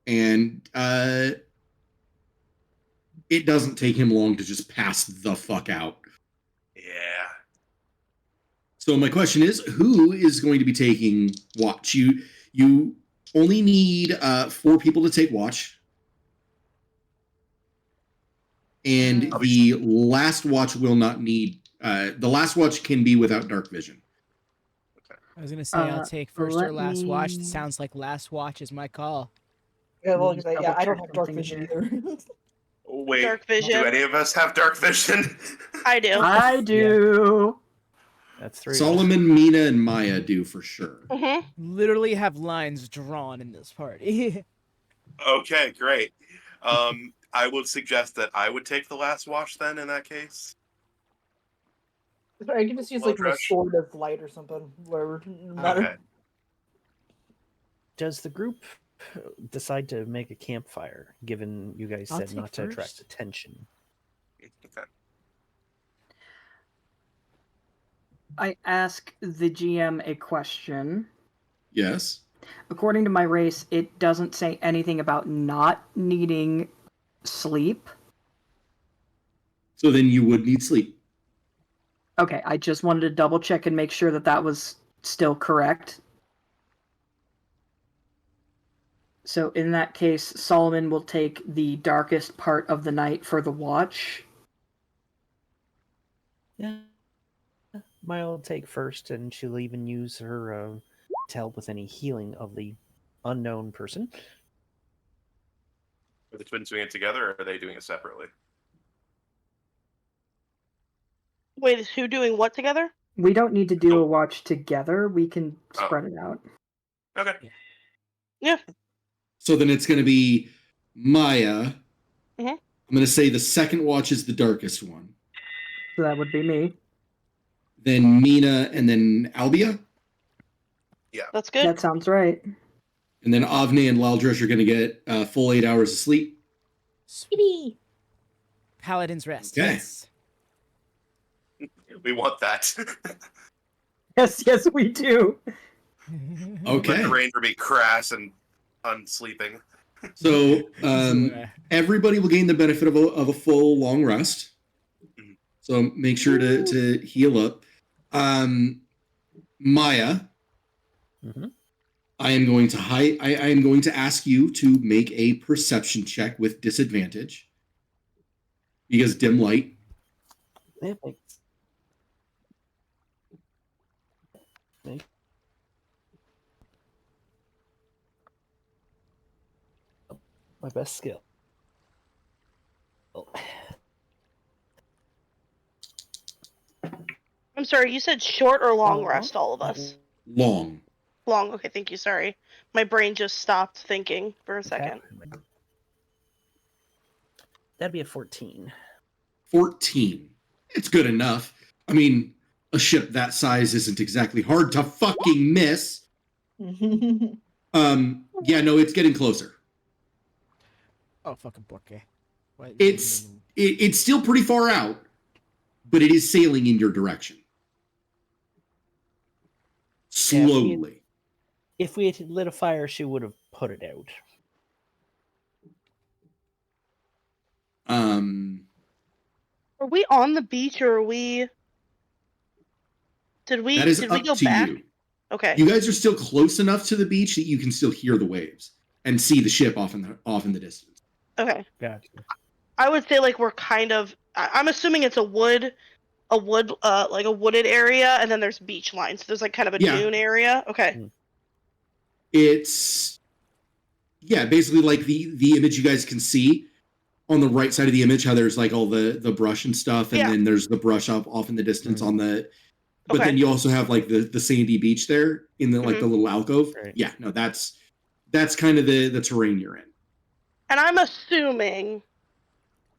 and it doesn't take him long to just pass the fuck out. Yeah. So my question is, who is going to be taking watch? You only need 4 people to take watch. And the last watch will not need the last watch can be without dark vision. I was gonna say I'll take first or let last watch. me- It sounds like last watch is my call. Yeah, well, Just yeah, I don't double-check have dark something vision here. either. Wait. Dark vision. Do any of us have dark vision? I do. I do. That's 3. Solomon, Mina, and Maya do for sure. Mm-hmm. Literally have lines drawn in this party. Okay, great. I would suggest that I would take the last watch then in that case. I can just use Hello, like Trish. restorative light or something. Whatever. No matter. Okay. Does the group decide to make a campfire, given you guys I'll said take not to attract first. attention? Okay. I ask the GM a question. Yes. According to my race, it doesn't say anything about not needing sleep. So then you would need sleep. Okay, I just wanted to double check and make sure that that was still correct. So in that case, Solomon will take the darkest part of the night for the watch. Yeah. Maya will take first, and she'll even use her to help with any healing of the unknown person. Are the twins doing it together, or are they doing it separately? Wait, is who doing what together? We don't need to do a watch together. We can Oh. spread it out. Okay. Yeah. So then it's going to be Maya. Mhm. I'm going to say the second watch is the darkest one. So that would be me. Then Mina, and then Albia. That's good. That sounds right. And then Avne and Laldrush are going to get full 8 hours of sleep. Sweetie. Paladin's rest. Okay. Yes. We want that. Yes, we do. Let Okay. the ranger be crass and unsleeping. So everybody will gain the benefit of a full long rest. So make sure to heal up. Maya, Mhm. I am going to ask you to make a perception check with disadvantage because dim light. My best skill. I'm sorry, you said short or long Oh. rest, all of us? Long. Long, okay, thank you, sorry. My brain just stopped thinking for a second. That'd be a 14. 14. It's good enough. I mean, a ship that size isn't exactly hard to fucking miss. Yeah, no, it's getting closer. Oh, fucking porque. What? It's still pretty far out, but it is sailing in your direction. Slowly. If we had lit a fire, she would have put it out. Are we on the beach or are we... Did we That is did we up go to back? you. Okay. You guys are still close enough to the beach that you can still hear the waves and see the ship off in the distance. Okay. Gotcha. I would say like we're kind of I'm assuming it's a wooded area, and then there's beach lines. So there's like kind of a dune area. Okay. It's basically like the image you guys can see on the right side of the image, how there's like all the brush and stuff, and then there's the brush up off in the distance on the. But then you also have like the sandy beach there in the like the little alcove. Right. Yeah, no, that's kind of the terrain you're in. And I'm assuming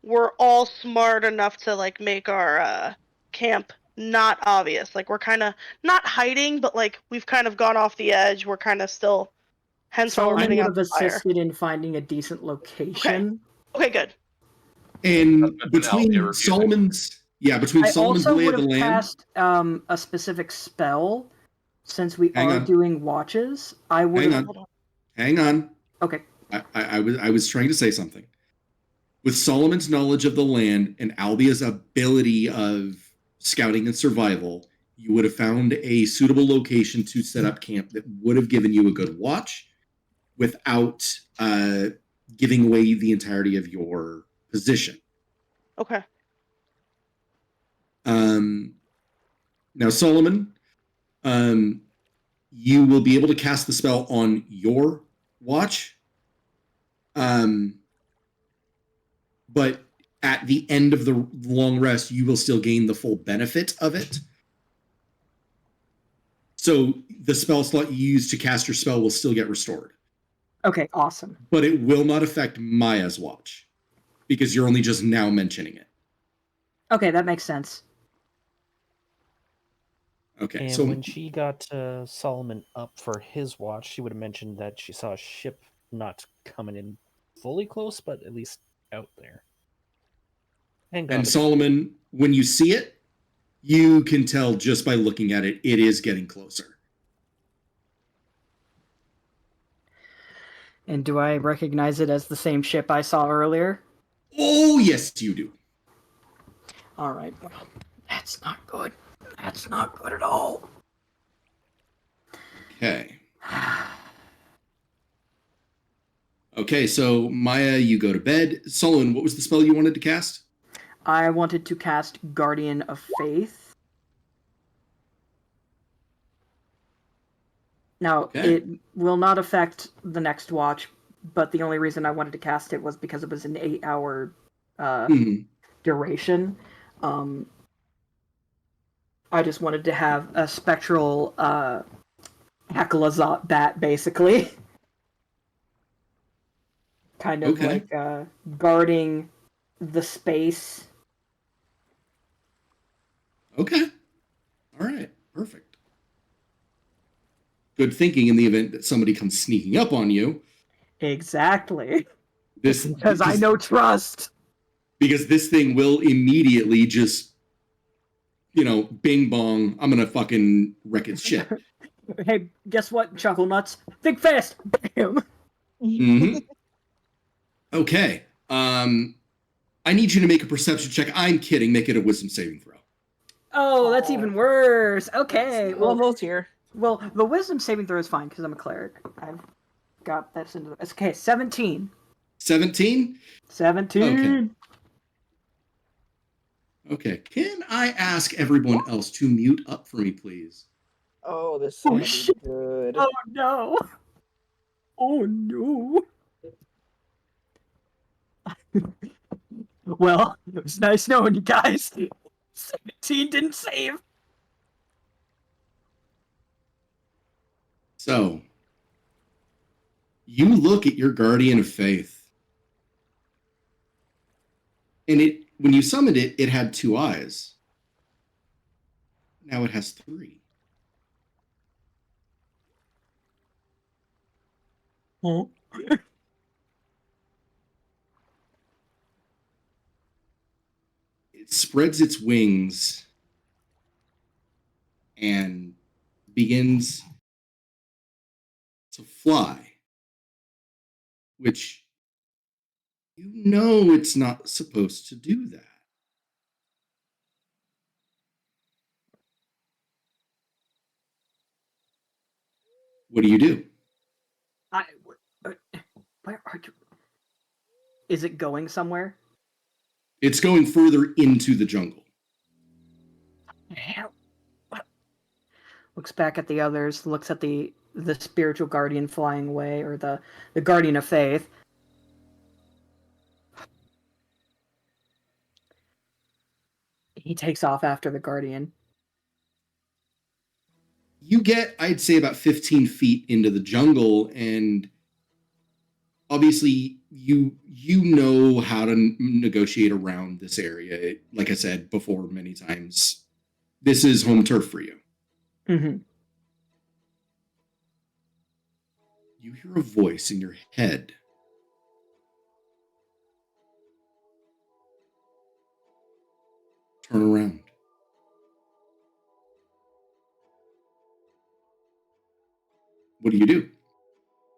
we're all smart enough to like make our camp not obvious. Like we're kind of not hiding, but like we've kind of gone off the edge. We're kind of still. Hence why we're Solomon putting would out have the fire. assisted in finding a decent location. Okay, good. And That's been Albia refusing. between I Solomon's also lay would of the have land. cast a specific spell, since we Hang are on. doing watches. I would have. Hang on. Okay. I was trying to say something. With Solomon's knowledge of the land and Albia's ability of scouting and survival, you would have found a suitable location to set up camp that would have given you a good watch without giving away the entirety of your position. Okay. Now, Solomon, you will be able to cast the spell on your watch. But at the end of the long rest, you will still gain the full benefit of it. So the spell slot you use to cast your spell will still get restored. Okay, awesome. But it will not affect Maya's watch because you're only just now mentioning it. Okay, that makes sense. Okay, And so when she got Solomon up for his watch, she would have mentioned that she saw a ship not coming in fully close, but at least out there. And Solomon, when you see it, you can tell just by looking at it, it is getting closer. And do I recognize it as the same ship I saw earlier? Oh, yes, you do. All right. Well, that's not good. That's not good at all. Okay. Okay, so Maya, you go to bed. Solomon, what was the spell you wanted to cast? I wanted to cast Guardian of Faith. Now, Okay. it will not affect the next watch, but the only reason I wanted to cast it was because it was an 8-hour Mhm. duration. I just wanted to have a spectral Hecklazot bat, basically. Kind of Okay. like guarding the space. Okay. All right. Perfect. Good thinking in the event that somebody comes sneaking up on you. Exactly. This Because I know trust. because this thing will immediately just, bing bong. I'm gonna fucking wreck its shit. Hey, guess what, Chuckle Nuts? Think fast! Bam! Hmm. Okay. I need you to make a perception check. I'm kidding. Make it a wisdom saving throw. Oh, that's even worse. Okay. Well, almost here. Well, the wisdom saving throw is fine because I'm a cleric. I've got that into the. Okay, 17. 17? 17. Okay. Can I ask everyone else to mute up for me, please? Oh, this is Oh, gonna be shit. good. Oh no. Oh no. Well, it was nice knowing you guys. 17 didn't save. So, you look at your guardian of faith. And when you summoned it, it had 2 eyes. Now it has 3. Oh. It spreads its wings and begins to fly, which it's not supposed to do that. What do you do? Where are you? Is it going somewhere? It's going further into the jungle. Hell. Looks back at the others, looks at the spiritual guardian flying away, or the guardian of faith. He takes off after the guardian. You get, I'd say, about 15 feet into the jungle, and obviously you know how to negotiate around this area. Like I said before many times, this is home turf for you. Mm-hmm. You hear a voice in your head. Turn around. What do you do?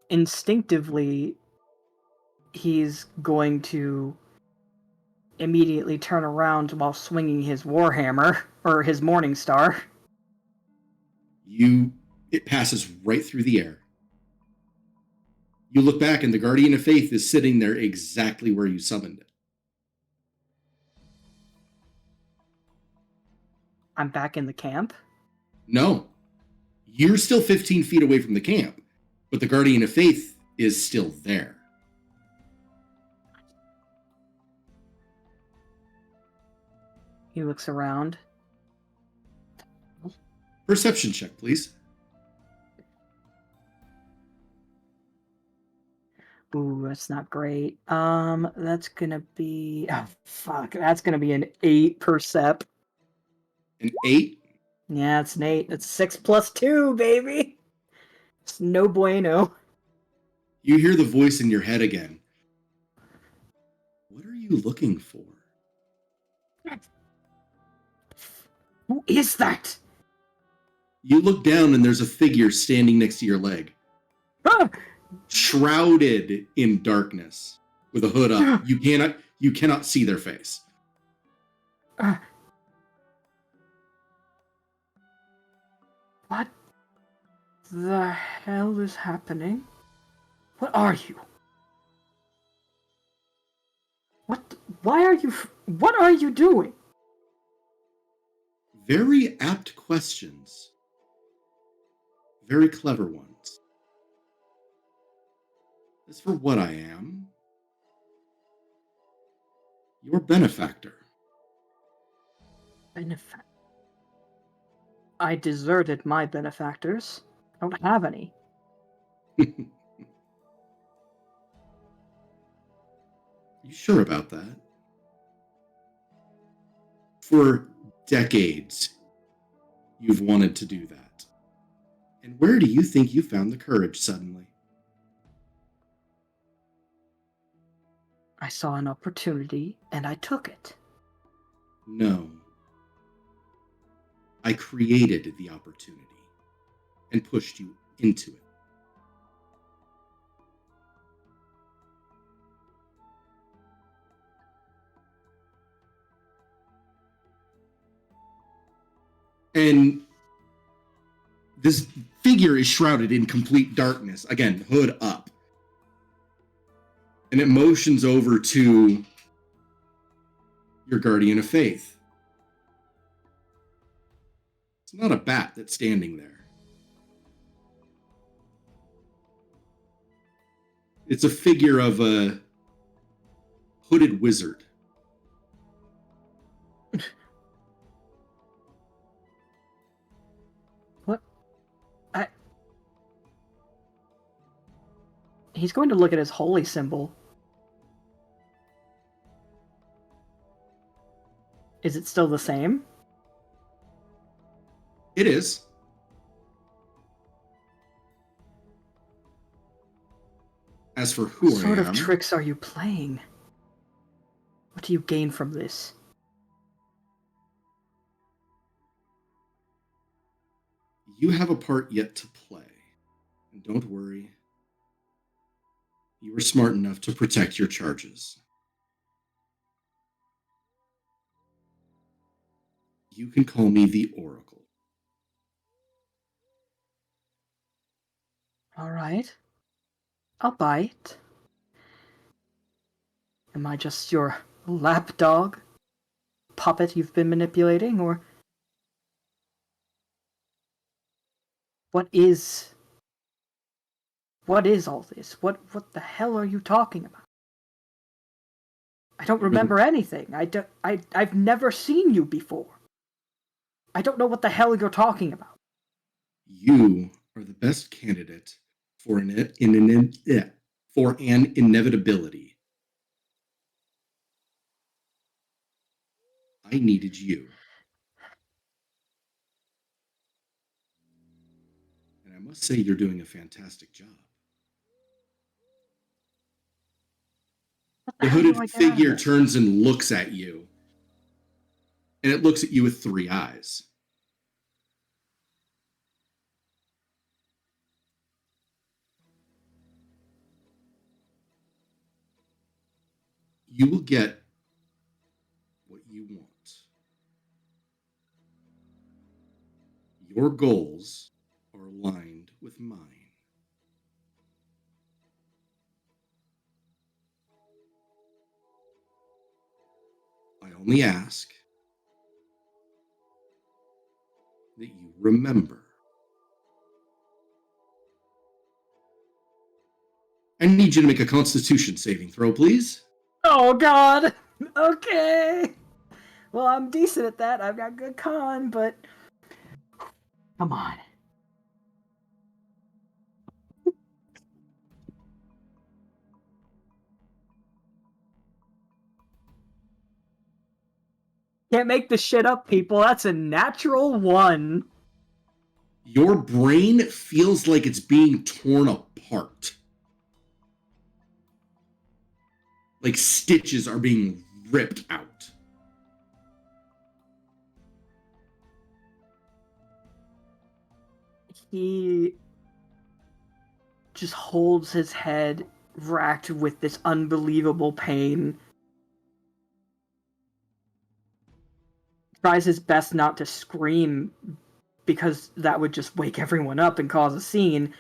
Instinctively, he's going to immediately turn around while swinging his warhammer, or his morning star. It passes right through the air. You look back and the Guardian of Faith is sitting there exactly where you summoned it. I'm back in the camp? No. You're still 15 feet away from the camp, but the Guardian of Faith is still there. He looks around. Perception check, please. Ooh, that's not great. That's gonna be... Oh, fuck. That's gonna be an 8 percep. An 8? Yeah, it's an 8. It's 6 plus 2, baby! It's no bueno. You hear the voice in your head again. What are you looking for? Who is that? You look down and there's a figure standing next to your leg. Ah! Shrouded in darkness with a hood up. You cannot see their face. What the hell is happening? What are you? What are you doing? Very apt questions. very clever ones. As for what I am, your benefactor. I deserted my benefactors. I don't have any. You sure about that? For decades, you've wanted to do that. And where do you think you found the courage suddenly? I saw an opportunity, and I took it. No. I created the opportunity and pushed you into it. And this figure is shrouded in complete darkness. Again, hood up. And it motions over to your guardian of faith. It's not a bat that's standing there. It's a figure of a hooded wizard. What? He's going to look at his holy symbol. Is it still the same? It is. As for who What I sort am, of tricks are you playing? What do you gain from this? you have a part yet to play. And don't worry, you were smart enough to protect your charges. You can call me the Oracle. All right. I'll bite. Am I just your lapdog? Puppet you've been manipulating, or... What is all this? What the hell are you talking about? I don't remember anything. I've never seen you before. I don't know what the hell you're talking about. You are the best candidate for an inevitability. I needed you. And I must say you're doing a fantastic job. The hooded figure turns and looks at you. And it looks at you with 3 eyes. You will get what you want. Your goals are aligned with mine. I only ask that you remember. I need you to make a Constitution saving throw, please. Oh, God! Okay! Well, I'm decent at that. I've got good con, but... Come on. Can't make this shit up, people. That's a natural 1. Your brain feels like it's being torn apart. Like stitches are being ripped out. He just holds his head, racked with this unbelievable pain. Tries his best not to scream, because that would just wake everyone up and cause a scene.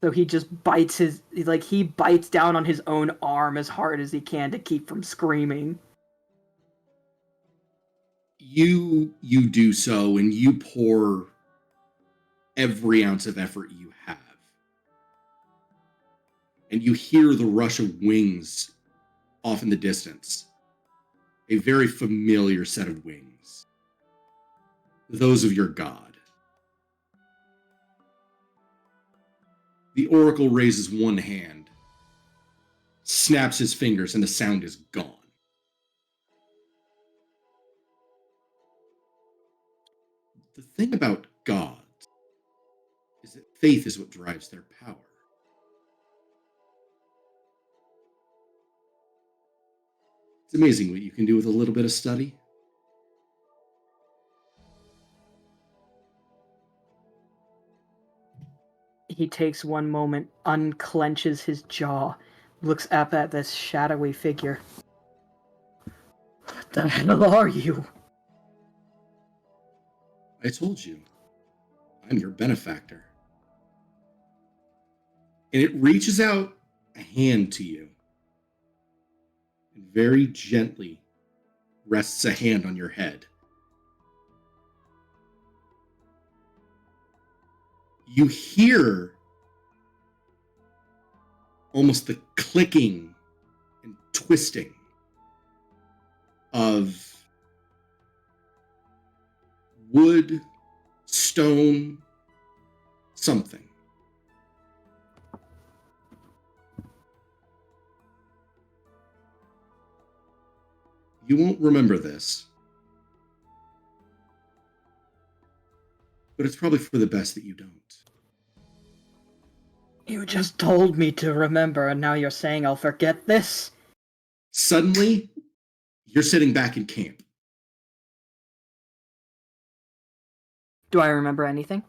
So he just bites he bites down on his own arm as hard as he can to keep from screaming. You do so, and you pour every ounce of effort you have. And you hear the rush of wings off in the distance. A very familiar set of wings. Those of your god. The oracle raises one hand, snaps his fingers, and the sound is gone. The thing about gods is that faith is what drives their power. It's amazing what you can do with a little bit of study. He takes one moment, unclenches his jaw, looks up at this shadowy figure. What the hell are you? I told you, I'm your benefactor. And it reaches out a hand to you and very gently rests a hand on your head. You hear almost the clicking and twisting of wood, stone, something. You won't remember this, but it's probably for the best that you don't. You just told me to remember, and now you're saying I'll forget this? Suddenly, you're sitting back in camp. Do I remember anything?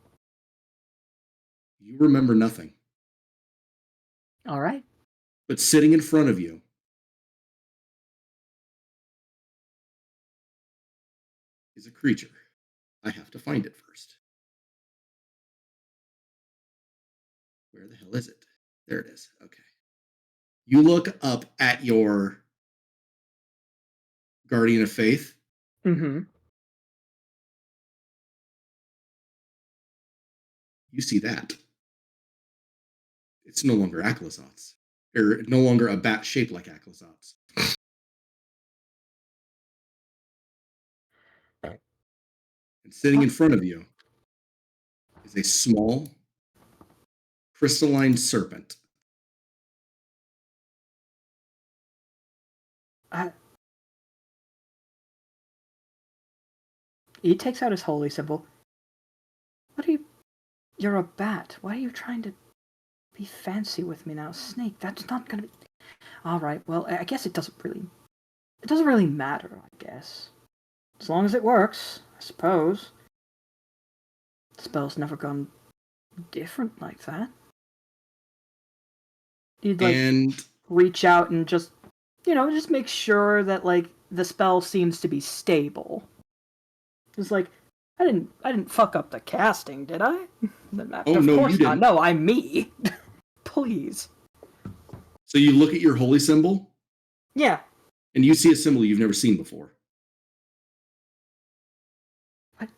You remember nothing. All right. But sitting in front of you is a creature. I have to find it first. Where the hell is it? There it is. Okay. You look up at your guardian of faith. Mm-hmm. You see that. It's no longer Aclazotz. Or no longer a bat shaped like Aclazotz. And sitting in front of you is a small, crystalline serpent. He takes out his holy symbol. What are you... You're a bat. Why are you trying to be fancy with me now? Snake, that's not gonna be... Alright, well, I guess it doesn't really matter, I guess. As long as it works, I suppose. The spell's never gone different like that. You'd, reach out and just, just make sure that, the spell seems to be stable. It's like, I didn't fuck up the casting, did I? Oh, no, course you didn't. Not. No, I'm me. Please. So you look at your holy symbol? Yeah. And you see a symbol you've never seen before. What?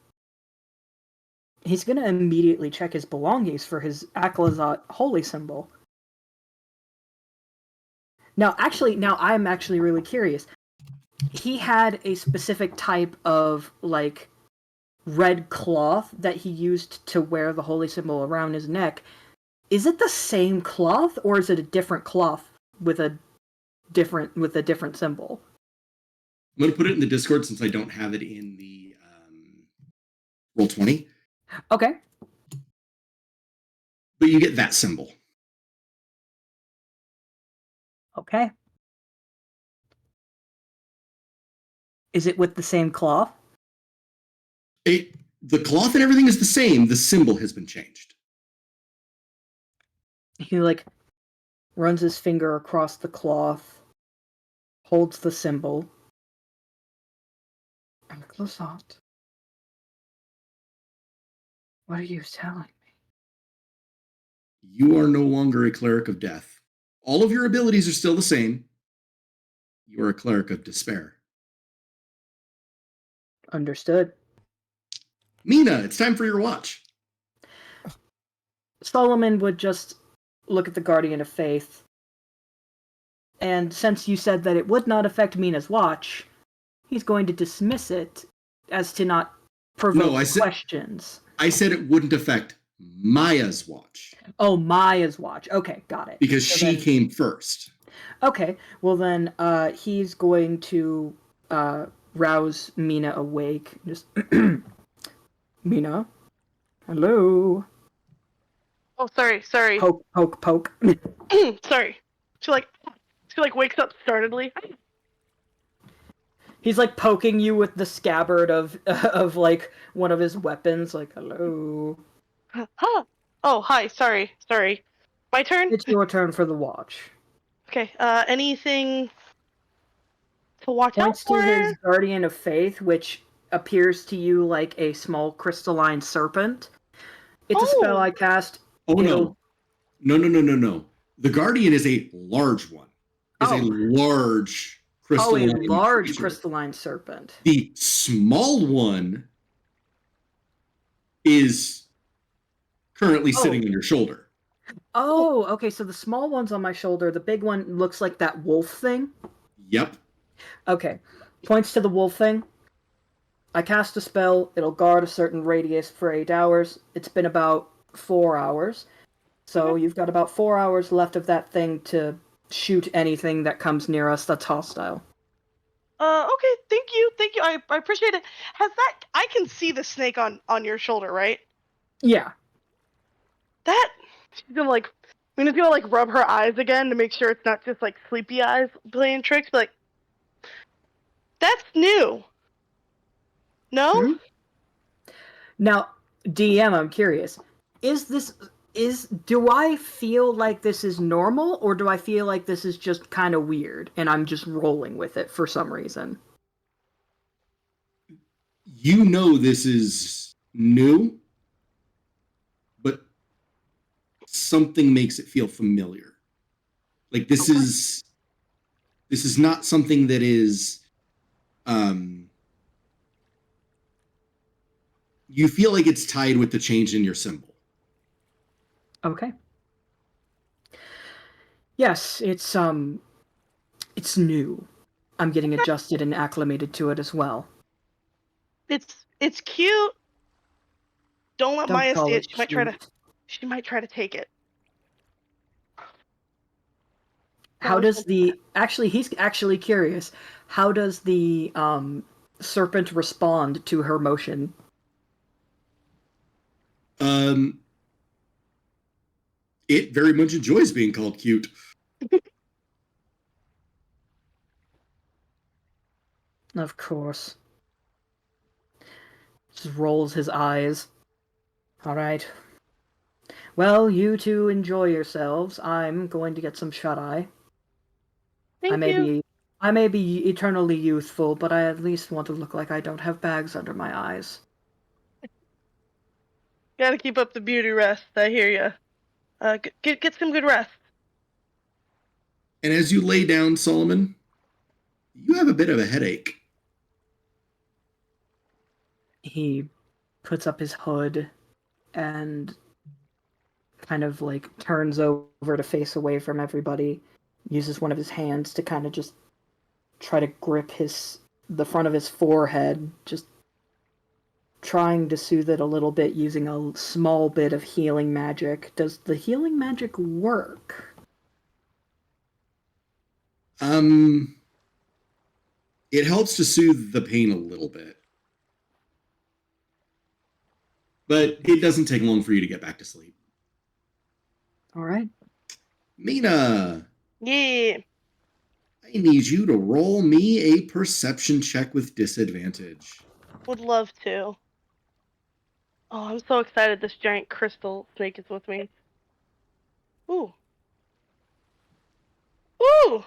He's gonna immediately check his belongings for his Aclazot holy symbol. Now I'm actually really curious. He had a specific type of, red cloth that he used to wear the holy symbol around his neck. Is it the same cloth, or is it a different cloth with a different symbol? I'm going to put it in the Discord since I don't have it in the Roll20. Okay. But you get that symbol. Okay. Is it with the same cloth? The cloth and everything is the same. The symbol has been changed. He, runs his finger across the cloth, holds the symbol. Aclazot. What are you telling me? You are no longer a cleric of death. All of your abilities are still the same. You are a cleric of despair. Understood. Mina, it's time for your watch. Solomon would just look at the Guardian of Faith, and since you said that it would not affect Mina's watch, he's going to dismiss it as to not provoke questions. I said it wouldn't affect Maya's watch. Oh, Maya's watch. Okay, got it. Because she came first. Okay, well then, he's going to rouse Mina awake. Just, Mina? Hello? Oh, sorry. Poke, poke, poke. Sorry. She wakes up startledly. He's like poking you with the scabbard of like one of his weapons. Like, hello. Huh. Oh, hi. Sorry. My turn. It's your turn for the watch. Okay. Anything to watch Points out for? to his Guardian of Faith, which appears to you like a small crystalline serpent. It's a spell I cast. Oh no. No. The Guardian is a large one. It's a large crystalline a large creature. crystalline serpent. The small one is currently sitting on your shoulder. Oh, okay, so the small one's on my shoulder. The big one looks like that wolf thing? Yep. Okay. Points to the wolf thing. I cast a spell. It'll guard a certain radius for 8 hours. It's been about 4 hours. So you've got about 4 hours left of that thing to shoot anything that comes near us that's hostile. Okay, thank you. I appreciate it. I can see the snake on your shoulder, right? Yeah. Mina's gonna rub her eyes again to make sure it's not just sleepy eyes playing tricks, but that's new. No? Hmm? Now, DM, I'm curious. Do I feel like this is normal, or do I feel like this is just kind of weird, and I'm just rolling with it for some reason? You know this is new, but something makes it feel familiar. Like this is not something that is you feel like it's tied with the change in your symbol. Okay. Yes, it's new. I'm getting adjusted and acclimated to it as well. It's cute. Don't let Maya see it. She might try to take it. How does he's actually curious. How does the serpent respond to her motion? It very much enjoys being called cute. Of course. Just rolls his eyes. All right. Well, you two enjoy yourselves. I'm going to get some shut-eye. Thank you. I may be eternally youthful, but I at least want to look like I don't have bags under my eyes. Gotta keep up the beauty rest. I hear ya. Get some good rest. And as you lay down, Solomon, you have a bit of a headache. He puts up his hood and kind of turns over to face away from everybody, uses one of his hands to kind of just try to grip the front of his forehead, just trying to soothe it a little bit using a small bit of healing magic. Does the healing magic work? It helps to soothe the pain a little bit. But it doesn't take long for you to get back to sleep. All right. Mina! Yeah. I need you to roll me a perception check with disadvantage. Would love to. Oh, I'm so excited this giant crystal snake is with me. Ooh. Ooh!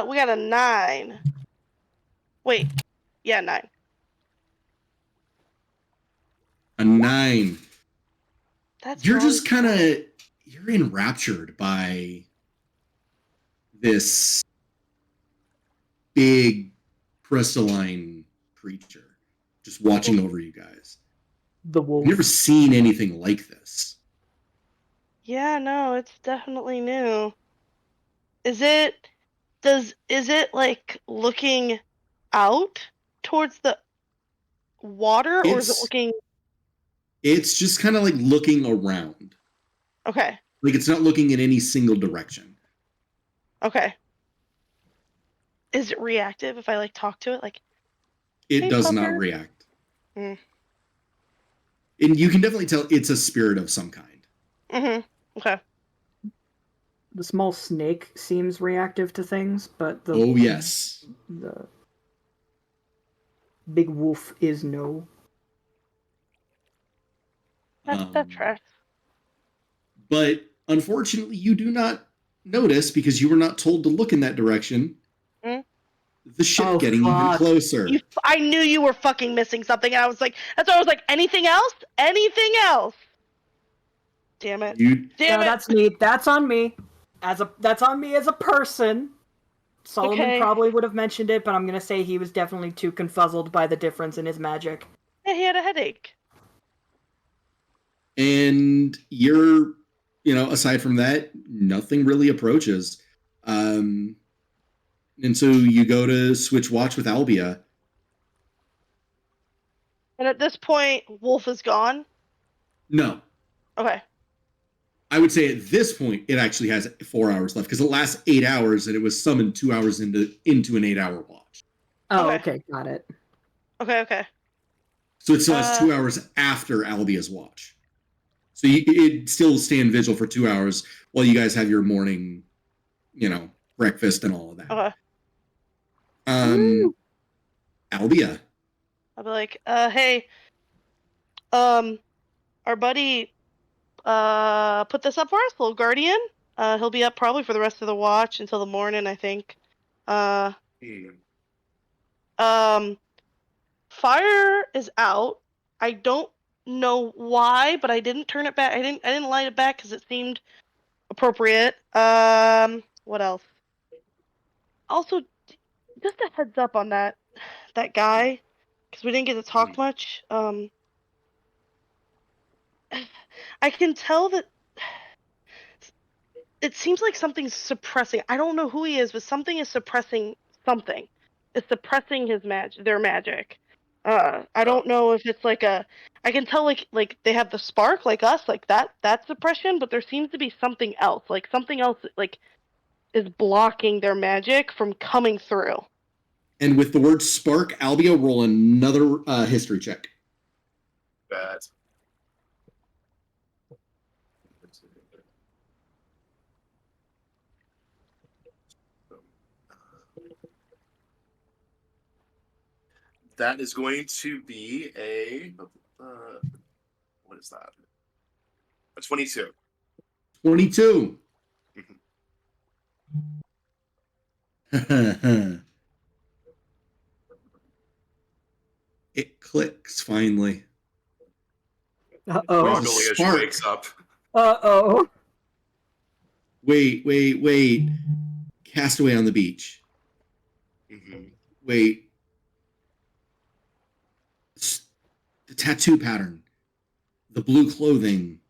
We got a 9. Wait. Yeah, 9. A 9. You're really just kind of... You're enraptured by this big crystalline creature just watching over you guys. The wolf. I've never seen anything like this. Yeah, no, it's definitely new. Is it like looking out towards the water, or is it looking? It's just kind of like looking around. Okay. Like it's not looking in any single direction. Okay. Is it reactive if I like talk to it? Like It hey, does pupper? not react. Mm. And you can definitely tell it's a spirit of some kind. Mm-hmm. Okay. The small snake seems reactive to things, but the Oh yes. the big wolf is no. That tracks. But unfortunately, you do not notice, because you were not told to look in that direction, the ship getting even closer. I knew you were fucking missing something, and I was like, that's why I was like, anything else? Anything else? Damn it. Damn it. That's me. That's on me. That's on me as a person. Solomon probably would have mentioned it, but I'm gonna say he was definitely too confuzzled by the difference in his magic. Yeah, he had a headache. And you're, aside from that, nothing really approaches. And so you go to switch watch with Albia. And at this point, Wolf is gone? No. Okay. I would say at this point, it actually has 4 hours left, because it lasts 8 hours, and it was summoned 2 hours into an 8-hour watch. Oh, okay. Got it. Okay. So it still has 2 hours after Albia's watch. So it'd still stay in vigil for 2 hours while you guys have your morning, breakfast and all of that. Okay. Albia. I'll be like, hey, our buddy, put this up for us, little guardian. He'll be up probably for the rest of the watch until the morning, I think. Fire is out. I don't know why, but I didn't turn it back. I didn't light it back because it seemed appropriate. What else? Also, just a heads up on that guy, because we didn't get to talk much. I can tell that it seems like something's suppressing. I don't know who he is, but something is suppressing something. It's suppressing their magic. I don't know if it's like I can tell like they have the spark like us, like that's suppression, but there seems to be something else. Like something else like is blocking their magic from coming through. And with the word spark, Albia, roll another history check. Bad. That is going to be a what is that? A 22. 22. It clicks finally. Uh-oh. As she wakes up. Uh-oh. Wait. Castaway on the beach. Wait. The tattoo pattern. The blue clothing.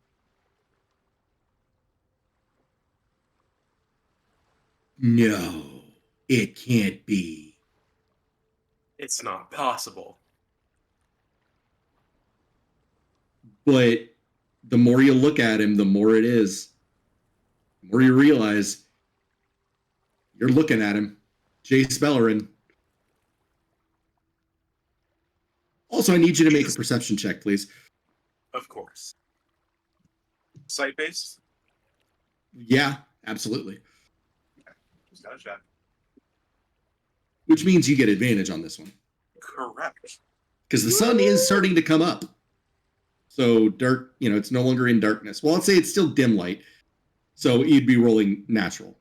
No, it can't be. It's not possible. But the more you look at him, the more it is. The more you realize you're looking at him. Jace Bellerin. Also, I need you to make a perception check, please. Of course. Sight-based? Yeah, absolutely. Just gotta check. Which means you get advantage on this one. Correct. Because the sun is starting to come up. So dark, it's no longer in darkness. Well, let's say it's still dim light. So you'd be rolling natural.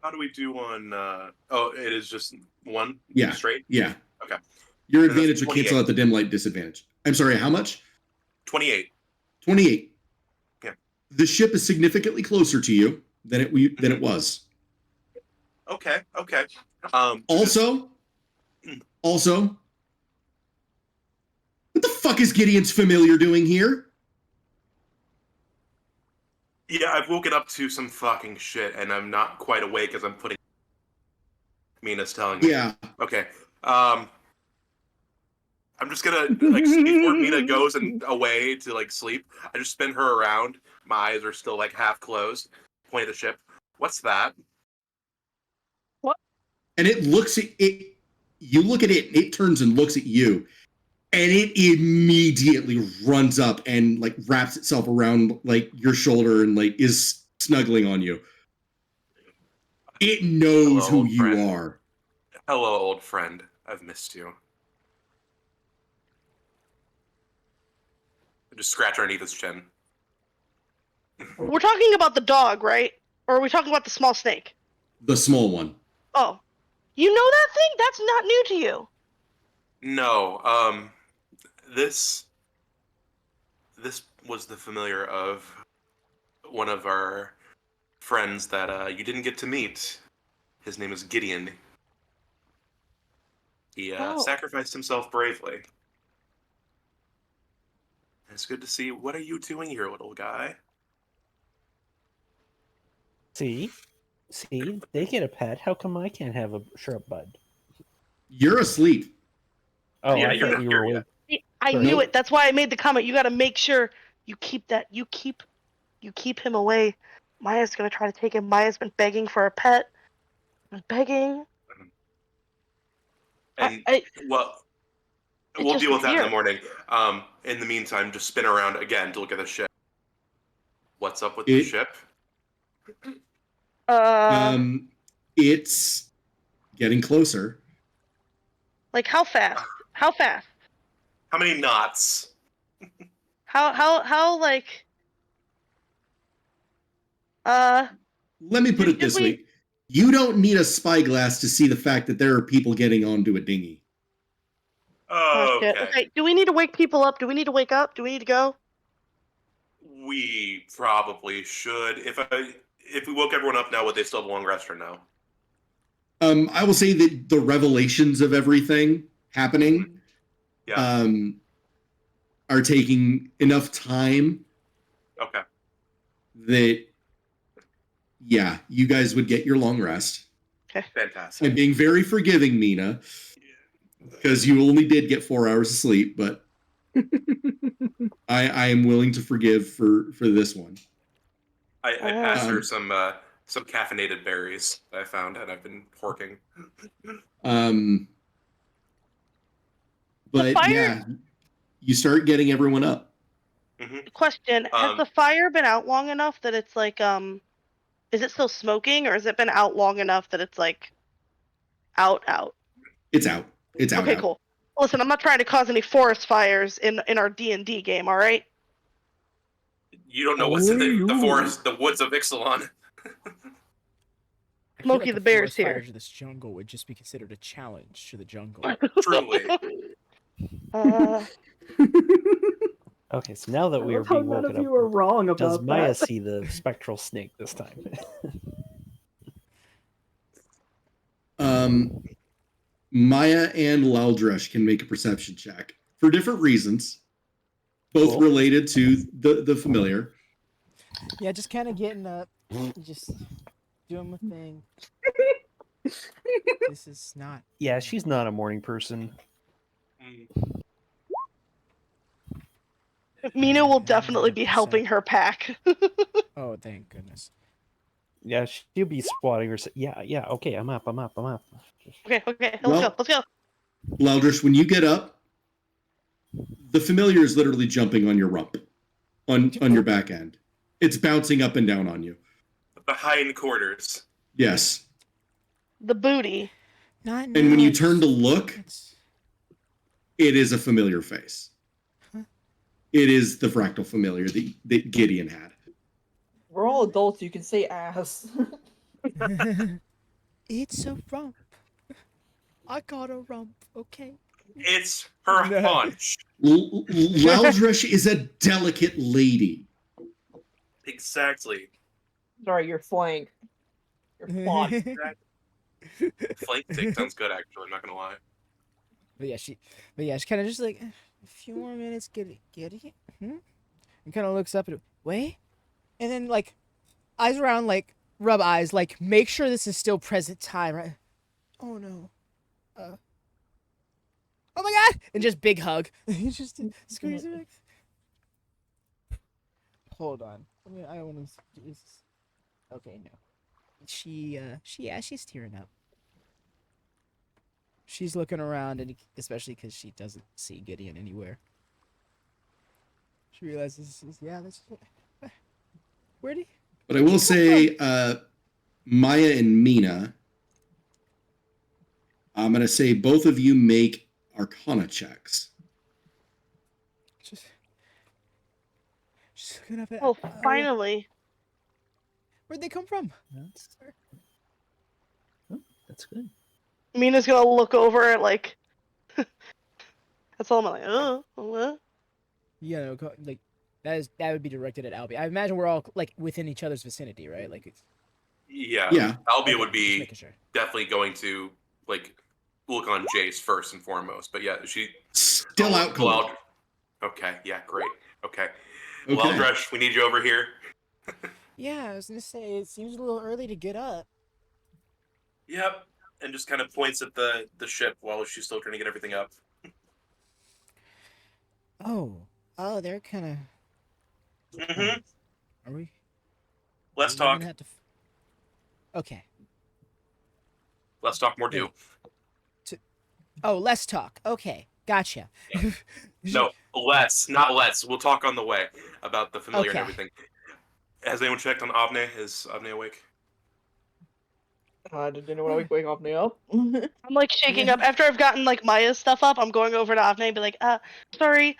How do we do on it is just one straight? Yeah. Okay. Your advantage would cancel out the dim light disadvantage. I'm sorry, how much? 28. 28. Yeah. The ship is significantly closer to you than it was. Okay. Also, what the fuck fuck is Gideon's familiar doing here? Yeah, I've woken up to some fucking shit, and I'm not quite awake as I'm putting. Mina's telling me. Yeah. Okay. I'm just gonna like before Mina goes and away to like sleep. I just spin her around. My eyes are still like half closed. Point at the ship. What's that? And it looks at it. You look at it, and it turns and looks at you, and it immediately runs up and like wraps itself around like your shoulder and like is snuggling on you. It knows Hello, who you friend. are. Hello, old friend. I've missed you. I just scratch underneath his chin. We're talking about the dog, right? Or are we talking about the small snake? The small one. Oh. You know that thing? That's not new to you. No, this was the familiar of one of our friends that you didn't get to meet. His name is Gideon. He sacrificed himself bravely. It's good to see. What are you doing here, little guy? See, they get a pet. How come I can't have a shrub bud? You're asleep. Oh, Yeah, I you're thought not you here were yet. awake. I Sorry. knew it. That's why I made the comment. You got to make sure you keep him away. Maya's gonna try to take him. Maya's been begging for a pet. Begging. And I well, it we'll just deal with that in the appeared. morning. In the meantime, just spin around again to look at the ship. What's up with the ship? It's getting closer. Like how fast? How fast? How many knots? How like Let me put it this way. You don't need a spyglass to see the fact that there are people getting onto a dinghy. Oh, shit. okay. Okay, do we need to wake people up? Do we need to wake up? Do we need to go? We probably should. If we woke everyone up now, would they still have a long rest or no? I will say that the revelations of everything happening are taking enough time Okay. that, yeah, you guys would get your long rest. Okay. Fantastic. I'm being very forgiving, Mina, because you only did get 4 hours of sleep, but I am willing to forgive for this one. I passed her some caffeinated berries that I found and I've been porking. But yeah, you start getting everyone up. Mm-hmm. Question: has the fire been out long enough that it's like is it still smoking, or has it been out long enough that it's like out? It's out. It's out. Okay, out. cool. Listen, I'm not trying to cause any forest fires in our D&D game, all right? You don't know what's in the forest, the woods of Ixalan. I feel Smokey like the a Bear's forest here. fire to this jungle would just be considered a challenge to the jungle. Truly. Okay, so now that we are How being none woken of up, you are wrong about does Maya that. see the spectral snake this time? Maya and Laldresh can make a perception check for different reasons, both Cool. related to the familiar. Yeah, just kind of getting up, just doing my thing. This is not. Yeah, she's not a morning person. Mina will definitely be helping her pack. Oh, thank goodness. Yeah, she'll be squatting her. Yeah. Okay, I'm up. Okay, let's Well- go. Let's go. Laldresh, when you get up, the familiar is literally jumping on your rump, on your back end. It's bouncing up and down on you. The hind quarters. Yes. The booty. Not And when you nice. turn to look, It's- it is a familiar face. Huh? It is the fractal familiar that Gideon had. We're all adults. You can say ass. It's a rump. I got a rump, okay? It's her haunch. Laldresh is a delicate lady. Exactly. Sorry, your flank. Your flank. Flank take sounds good, actually. I'm not gonna lie. But yeah, she kind of just like few more minutes, Gideon. And kind of looks up at wait, and then like eyes around, like rub eyes, like make sure this is still present time, right? Oh no. Oh my god! And just big hug. He just squeeze it. Hold on. I don't want to. Jesus. Okay, no. She's tearing up. She's looking around, and especially because she doesn't see Gideon anywhere. She realizes, yeah, that's where did he? But I will say, Maya and Mina, I'm going to say both of you make Arcana checks. Just looking up at. Oh, finally. Where'd they come from? That's good. Mina's gonna look over at like. That's all I'm like. What? Yeah, no, like that would be directed at Albie. I imagine we're all like within each other's vicinity, right? Like it's. Yeah. Albia would just be making sure. definitely going to like look on Jace first and foremost. But yeah, she Still out cold. Okay. Yeah. Great. Okay. Okay. Well, Dresh, we need you over here. Yeah, I was gonna say it seems a little early to get up. Yep. And just kind of points at the ship while she's still trying to get everything up. Oh, they're kind of. Mm-hmm. Are we? Let's We're talk. gonna have to okay. Let's talk more do. Oh, let's talk. Okay, gotcha. No, not let's. We'll talk on the way about the familiar and Okay. everything. Has anyone checked on Avne? Is Avne awake? Did anyone wake Avne up? I'm like shaking up after I've gotten like Maya's stuff up. I'm going over to Avne and be like, sorry,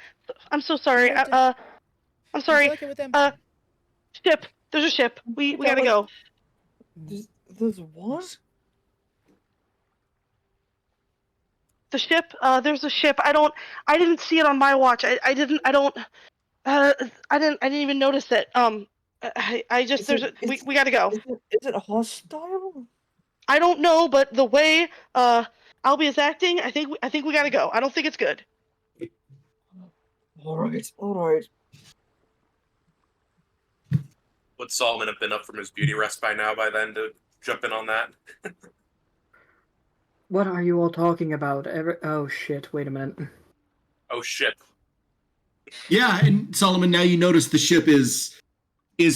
I'm so sorry. I'm sorry. With them. Ship. There's a ship. We gotta go. There's what? The ship. There's a ship. I didn't see it on my watch. I didn't even notice it. I just we gotta go. Is it hostile? I don't know, but the way Albie is acting, I think we gotta go. I don't think it's good. All right. Would Solomon have been up from his beauty rest by then to jump in on that? What are you all talking about? Oh shit! Wait a minute. Oh shit! Yeah, and Solomon, now you notice the ship is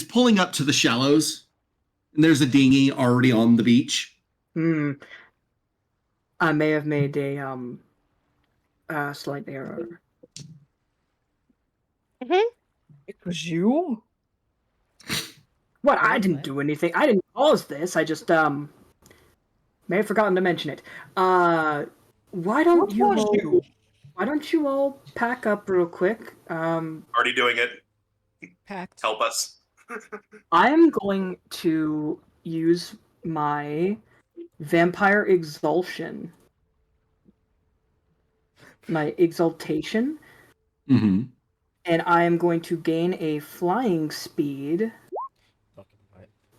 pulling up to the shallows, and there's a dinghy already on the beach. I may have made a slight error. It was you? What? I didn't do anything. I didn't cause this. I just may have forgotten to mention it. Why don't you all pack up real quick? Already doing it. Packed. Help us. I am going to use my vampire exaltation. My exaltation. Mm-hmm. And I am going to gain a flying speed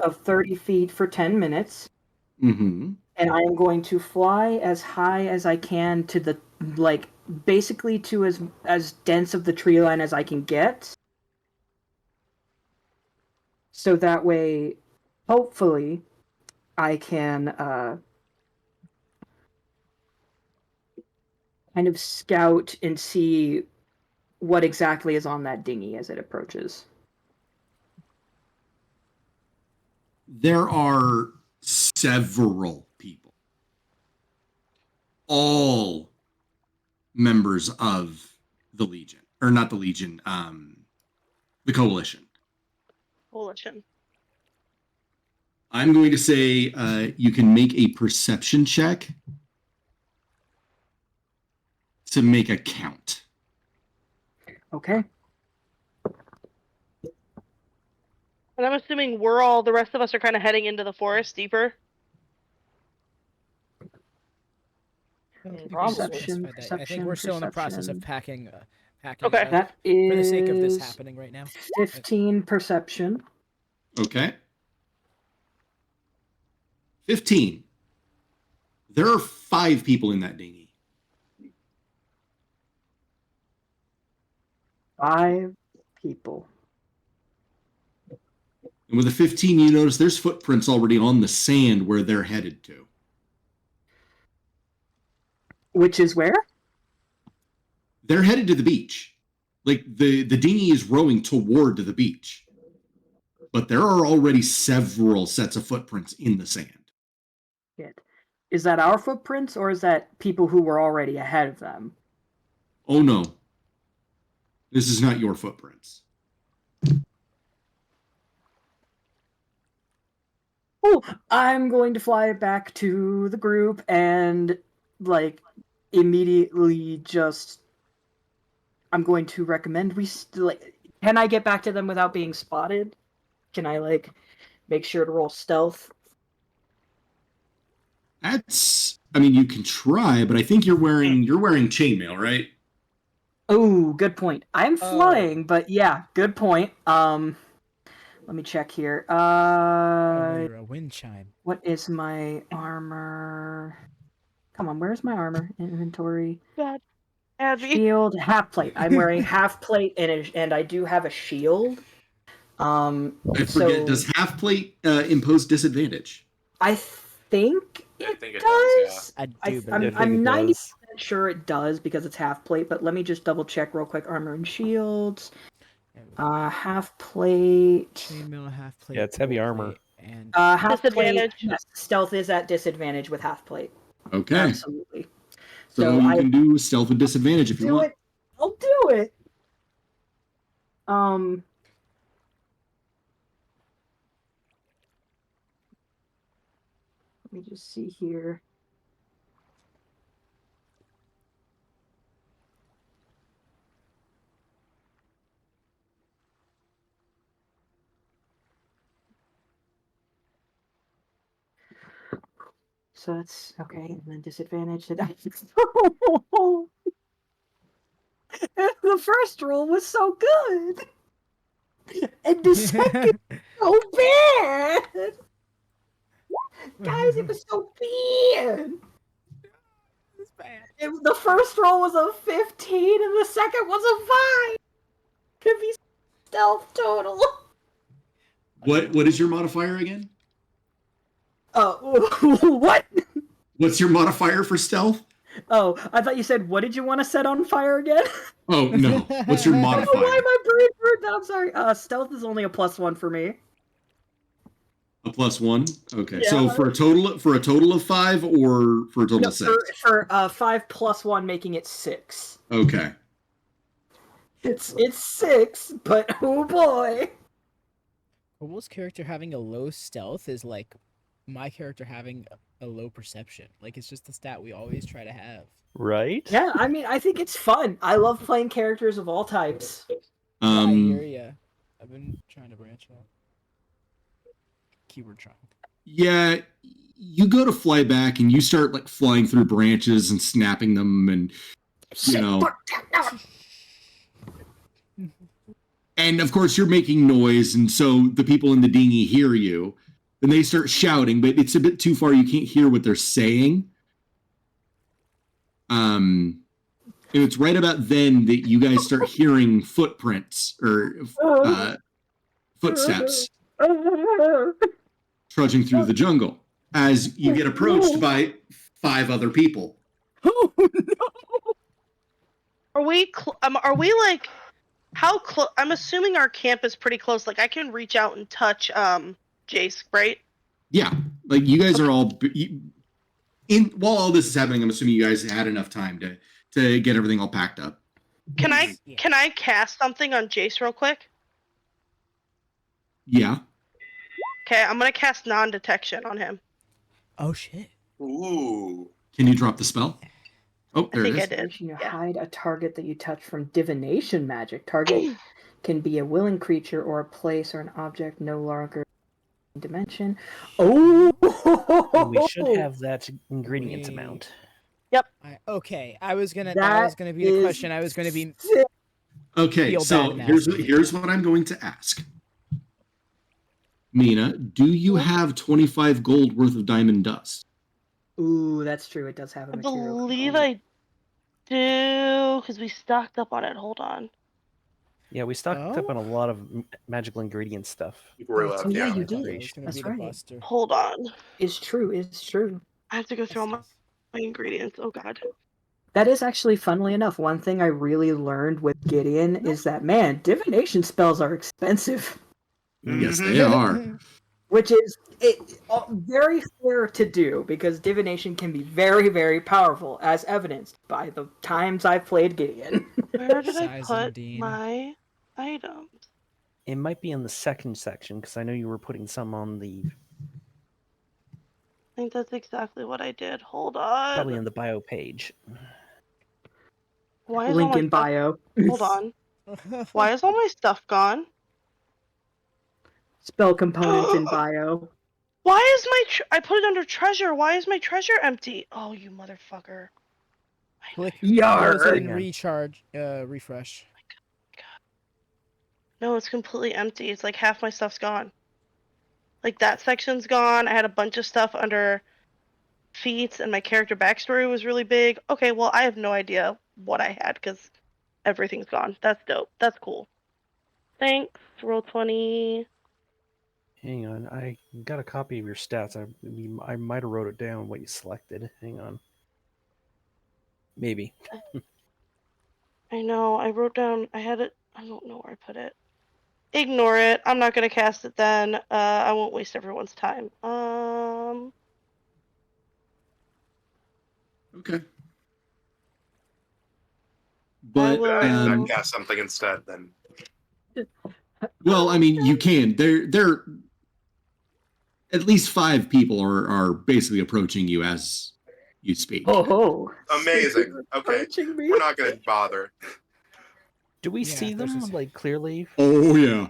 of 30 feet for 10 minutes. Mm-hmm. And I am going to fly as high as I can to the, basically to as dense of the tree line as I can get. So that way, hopefully, I can kind of scout and see what exactly is on that dinghy as it approaches. There are several people, all members of the Legion, or not the Legion, the Coalition. I'm going to say you can make a perception check to make a count. Okay. And I'm assuming the rest of us are kind of heading into the forest deeper. Perception, I think we're still in the process of packing. Okay. That is for the sake of this happening right now. 15 perception. Okay. 15. There are 5 people in that dinghy. 5 people. And with a 15, you notice there's footprints already on the sand where they're headed to. Which is where? They're headed to the beach. Like the dinghy is rowing toward the beach. But there are already several sets of footprints in the sand. Shit. Is that our footprints, or is that people who were already ahead of them? Oh no. This is not your footprints. Oh, I'm going to fly back to the group and, like, immediately just... I'm going to recommend we... can I get back to them without being spotted? Can I, like, make sure to roll stealth? That's... I mean, you can try, but I think you're wearing chainmail, right? Oh, good point. I'm flying, but yeah, good point. Let me check here. Or a wind chime. What is my armor? Come on, where's my armor? Inventory. God, Abby. Shield, half plate. I'm wearing half plate and I do have a shield. I forget, so does half plate impose disadvantage? I think I think it does. I do believe I'm it 90% does. sure it does because it's half plate, but let me just double check real quick. Armor and shields. Half plate. Chainmail, half plate. Yeah, it's heavy full armor. plate, and Half plate. Disadvantage. Yes, stealth is at disadvantage with half plate. Okay. Absolutely. So you can do stealth with disadvantage if you want. I'll do it. Let me just see here. So that's okay, and then disadvantage. The first roll was so good, and the second so bad. Guys, it was so bad. It's bad. The first roll was a 15, and the second was a 5. Could be stealth total. What is your modifier again? What? What's your modifier for stealth? Oh, I thought you said, what did you want to set on fire again? Oh no. What's your I don't know modifier? why my brain heard that. I'm sorry. Stealth is only a +1 for me. A +1? Okay. Yeah. So for a total of 5 or for a total No, of 6? for 5 + 1, making it 6. Okay. It's 6, but oh boy. Kobol's character having a low stealth is like my character having a low perception. Like, it's just the stat we always try to have. Right? Yeah, I mean, I think it's fun. I love playing characters of all types. I hear ya. I've been trying to branch out. Keyword trying. Yeah, you go to fly back and you start like flying through branches and snapping them and you know. And of course you're making noise, and so the people in the dinghy hear you. And they start shouting, but it's a bit too far, you can't hear what they're saying. And it's right about then that you guys start hearing footprints or footsteps trudging through the jungle as you get approached by 5 other people. Oh no! Are we like how close? I'm assuming our camp is pretty close. Like I can reach out and touch Jace, right? Yeah, like you guys are all while all this is happening. I'm assuming you guys had enough time to get everything all packed up. Can I cast something on Jace real quick? Yeah. Okay, I'm gonna cast non-detection on him. Oh shit. Ooh. Can you drop the spell? Oh, I there think it I is. did. You Yeah. hide a target that you touch from divination magic. Target can be a willing creature or a place or an object no longer in dimension. Oh! We should have that ingredient amount. Okay, I was gonna. That That was gonna be the is question. I was gonna be. Okay, Feel so bad and here's what I'm going to ask. Mina, do you have 25 gold worth of diamond dust? Ooh, that's true. It does have a I material believe component. I do, because we stocked up on it. Hold on. Yeah, we stocked up on a lot of magical ingredient stuff. Before we left, yeah, yeah. you I thought that did. was gonna That's be the right. buster. Hold on. It's true. It's true. I have to go through all That's my ingredients. Oh god. That is actually, funnily enough, one thing I really learned with Gideon is that, man, divination spells are expensive. Yes, Mhm. they are. Which is very fair to do, because divination can be very, very powerful, as evidenced by the times I've played Gideon. Where did I Size put and Dean. my items? It might be in the second section because I know you were putting some on the I think that's exactly what I did. Hold on. probably in the bio page. Why is Link all my in stuff... bio. Hold on. Why is all my stuff gone? Spell components in bio. Why is my I put it under treasure. Why is my treasure empty? Oh, you motherfucker. Click Yar. close it and Hang on. recharge, refresh. No, it's completely empty. It's like half my stuff's gone. Like that section's gone. I had a bunch of stuff under feats, and my character backstory was really big. Okay, well, I have no idea what I had because everything's gone. That's dope. That's cool. Thanks. Roll 20. Hang on, I got a copy of your stats. I might have wrote it down what you selected. Hang on. Maybe. I know. I wrote down. I had it. I don't know where I put it. Ignore it. I'm not gonna cast it then. I won't waste everyone's time. Okay. I But will. I cast something instead then. well, I mean, you can. There at least 5 people are basically approaching you as you speak. Oh, Amazing. Okay. Approaching me? We're not gonna bother. Do we Yeah, see them there's this- like clearly? Oh yeah.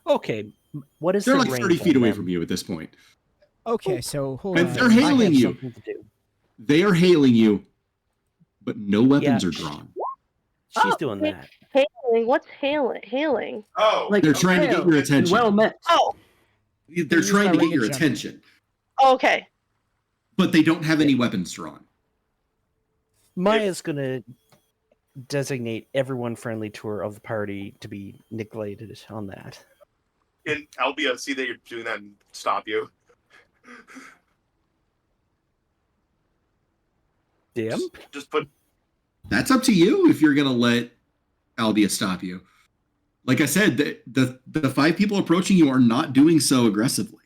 Okay. What is They're the like range 30 feet on away them? from you at this point. Okay, so hold And on. they're I hailing have you. something to do. They are hailing you, but no weapons Yeah. are drawn. She's Oh, doing hey. that. Hailing. What's hailing? Hailing. Oh, Like, They're trying to get your hail, attention. Well met. Oh. They're Use trying my to get ring of your jump. attention, Okay. but they don't have any weapons drawn. Maya's gonna designate everyone friendly to her of the party to be neglected on that. can Albia see that you're doing that and stop you? Dim? Just put. That's up to you if you're gonna let Albia stop you. Like I said, the 5 people approaching you are not doing so aggressively.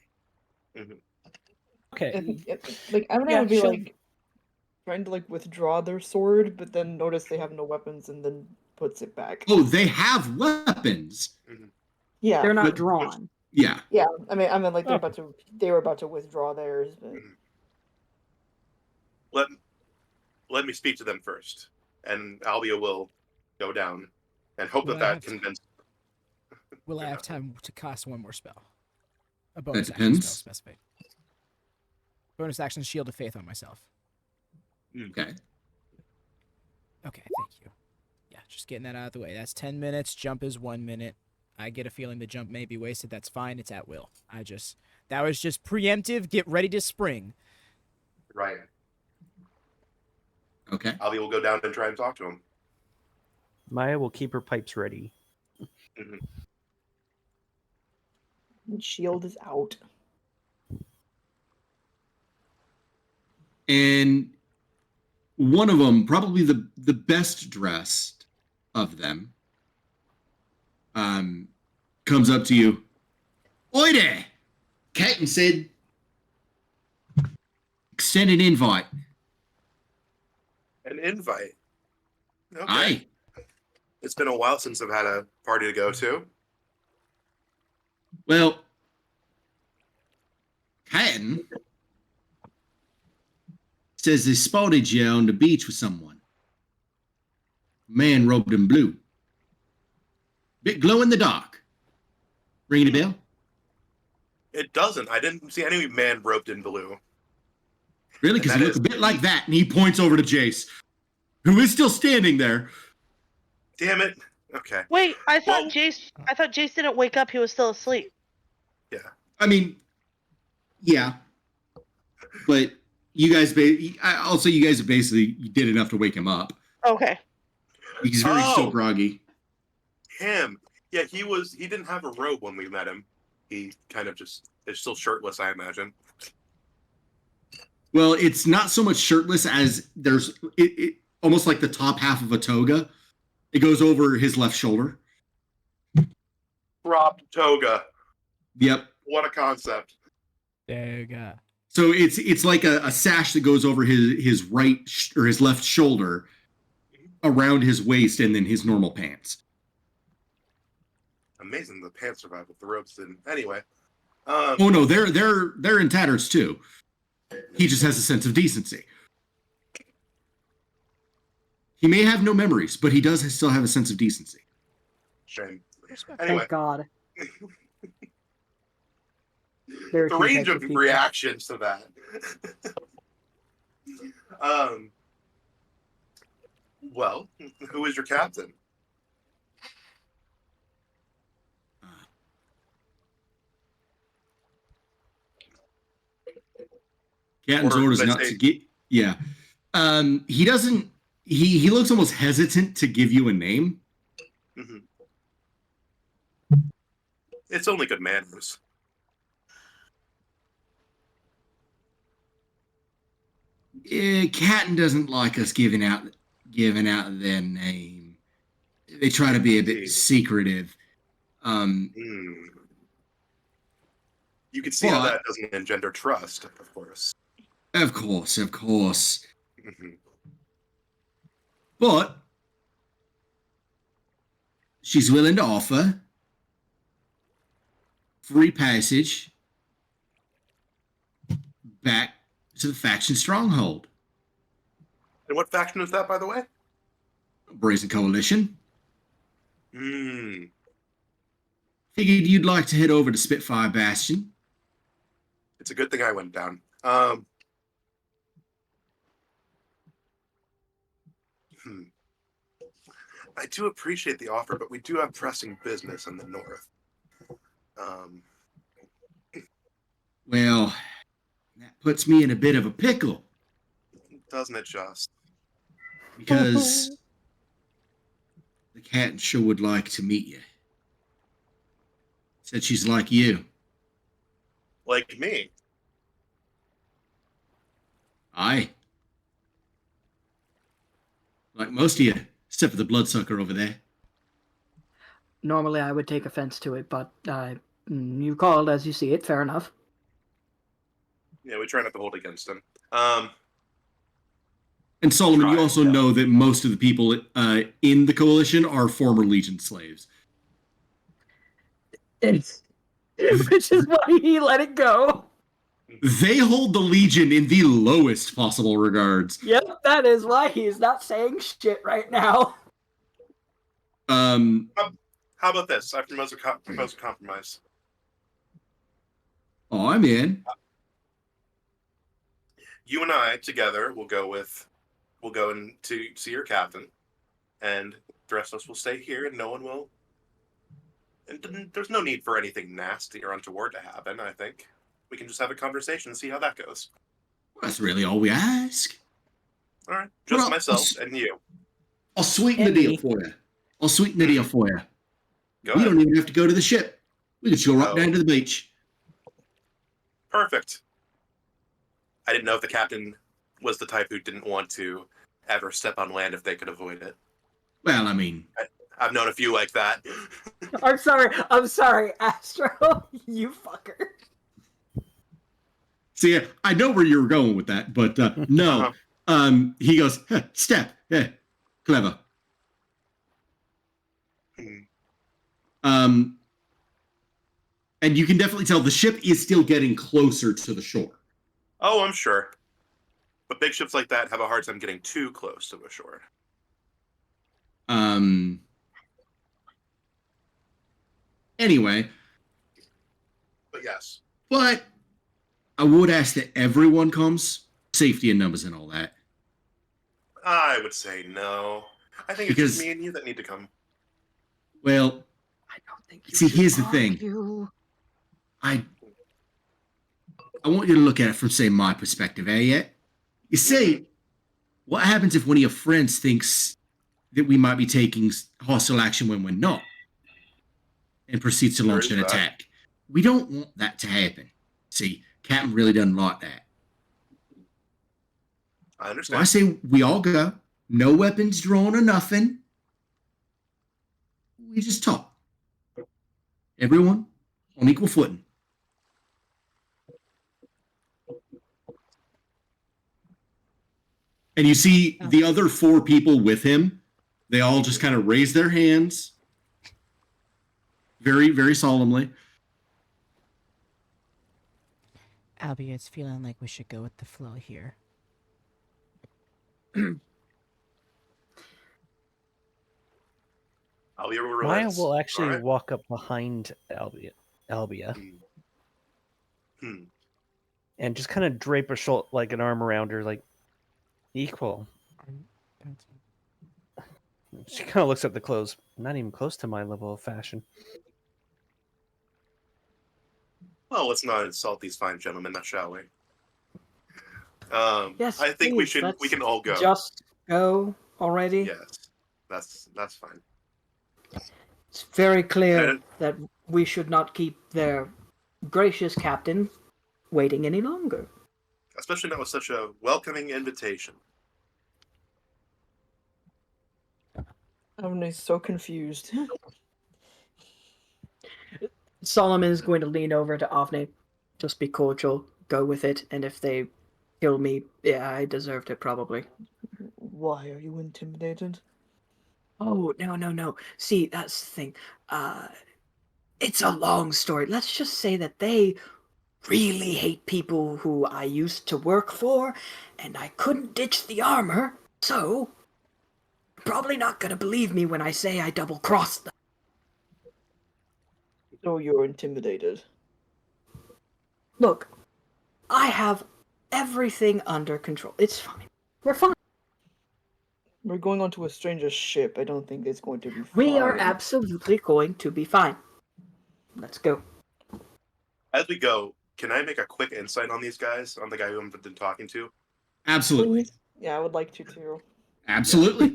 Okay. Like Eminem Yeah, would be she'll- like trying to like withdraw their sword, but then notice they have no weapons and then puts it back. Oh, they have weapons. Yeah, They're not But- drawn. Yeah. yeah. I mean, like Okay. they were about to withdraw theirs, but Let me speak to them first, and Albia will go down and hope Will I that have to- convinces. Will I have time to cast one more spell? A bonus That action depends. spell specified. Bonus action Shield of Faith on myself. Okay. Okay, thank you. Yeah, just getting that out of the way. That's 10 minutes. Jump is 1 minute. I get a feeling the jump may be wasted. That's fine. It's at will. That was just preemptive. Get ready to spring. Right. Okay. Albia will go down and try and talk to him. Maya will keep her pipes ready. shield is out. And one of them, probably the best dressed of them, comes up to you. Oi there! Captain said, extend an invite. An invite. Okay. Aye. It's been a while since I've had a party to go to. Well, Hatton says they spotted you on the beach with someone. Man robed in blue. Bit glow in the dark. Ringing a bell? It doesn't. I didn't see any man robed in blue. Really? And Because that he looked is- a bit like that, and he points over to Jace, who is still standing there. Damn it. Okay. Wait, I thought Well- Jace didn't wake up. He was still asleep. I mean, yeah. But you guys, also you guys basically did enough to wake him up. Okay. He's very Oh. still groggy. him. Yeah, he didn't have a robe when we met him. He kind of just is still shirtless, I imagine. Well, it's not so much shirtless as there's it almost like the top half of a toga. It goes over his left shoulder. Cropped toga. Yep. What a concept. Toga. So it's like a sash that goes over his right or his left shoulder, around his waist, and then his normal pants. Amazing the pants survived, but the robes didn't. Anyway. Oh no, they're in tatters too. He just has a sense of decency. He may have no memories, but he does still have a sense of decency. Shame. Anyway. Thank God. The range of reactions to that. Well, who is your captain? Captain's orders not to get. Yeah. He doesn't. He looks almost hesitant to give you a name. Mm-hmm. It's only good manners. Captain doesn't like us giving out their name. They try to be a bit secretive. You can see how that doesn't engender trust, of course. Of course. Mm-hmm. But she's willing to offer free passage back to the faction stronghold. And what faction is that, by the way? Brazen Coalition. Hmm. Figured you'd like to head over to Spitfire Bastion. It's a good thing I went down. I do appreciate the offer, but we do have pressing business in the north. Well, that puts me in a bit of a pickle. Doesn't it just? Because the cat sure would like to meet you. Said she's like you. Like me? Aye. Like most of you, except for the bloodsucker over there. Normally I would take offense to it, but you called as you see it. Fair enough. Yeah, we try not to hold against him. And Solomon, you also know that most of the people in the coalition are former Legion slaves. Which is why he let it go. They hold the Legion in the lowest possible regards. Yep, that is why he's not saying shit right now. How about this? I propose a compromise. Oh, I'm in. You and I together will go in to see your captain, and the rest of us will stay here, and no one will. And there's no need for anything nasty or untoward to happen. I think we can just have a conversation and see how that goes. Well, that's really all we ask. All right, just myself and you. I'll sweeten the deal for you. Go We ahead. don't even have to go to the ship. We can just go right down to the beach. Perfect. I didn't know if the captain was the type who didn't want to ever step on land if they could avoid it. Well, I mean, I've known a few like that. I'm sorry, Astro, you fucker. see, I know where you were going with that, but no. He goes, step, clever. And you can definitely tell the ship is still getting closer to the shore. Oh, I'm sure. But big ships like that have a hard time getting too close to the shore. Anyway. But yes. But I would ask that everyone comes. Safety in numbers and all that. I would say no. I think it's just me and you that need to come. Well, I don't think see, here's the thing. I want you to look at it from, say, my perspective, yet? You see, what happens if one of your friends thinks that we might be taking hostile action when we're not? and proceeds to launch There an is that. attack. We don't want that to happen. See, Captain really doesn't like that. I So understand. I say we all go. No weapons drawn or nothing. We just talk. Everyone on equal footing. And you see the other 4 people with him. They all just kind of raise their hands. Very, very solemnly. Albie, it's feeling like we should go with the flow here. Albia will Maya relax. will actually Alright. walk up behind Albia Hmm. and just kind of drape a shoulder, like an arm around her, like equal. She kind of looks at the clothes. Not even close to my level of fashion. Well, let's not insult these fine gentlemen, shall we? Yes, I think please, we let's can all go. Just go already. Yes, that's fine. It's very clear And- that we should not keep their gracious captain waiting any longer. Especially not with such a welcoming invitation. I'm so confused. Solomon is going to lean over to Avne. Just be cordial, go with it, and if they kill me, yeah, I deserved it probably. Why are you intimidated? Oh, no. See, that's the thing. It's a long story. Let's just say that they really hate people who I used to work for, and I couldn't ditch the armor, so you're probably not gonna believe me when I say I double-crossed them. So you're intimidated. Look, I have everything under control. It's fine. We're fine. We're going onto a stranger's ship. I don't think it's going to be fine. We are absolutely going to be fine. Let's go. As we go, can I make a quick insight on these guys? On the guy who I've been talking to? Absolutely. Yeah, I would like to too. Absolutely.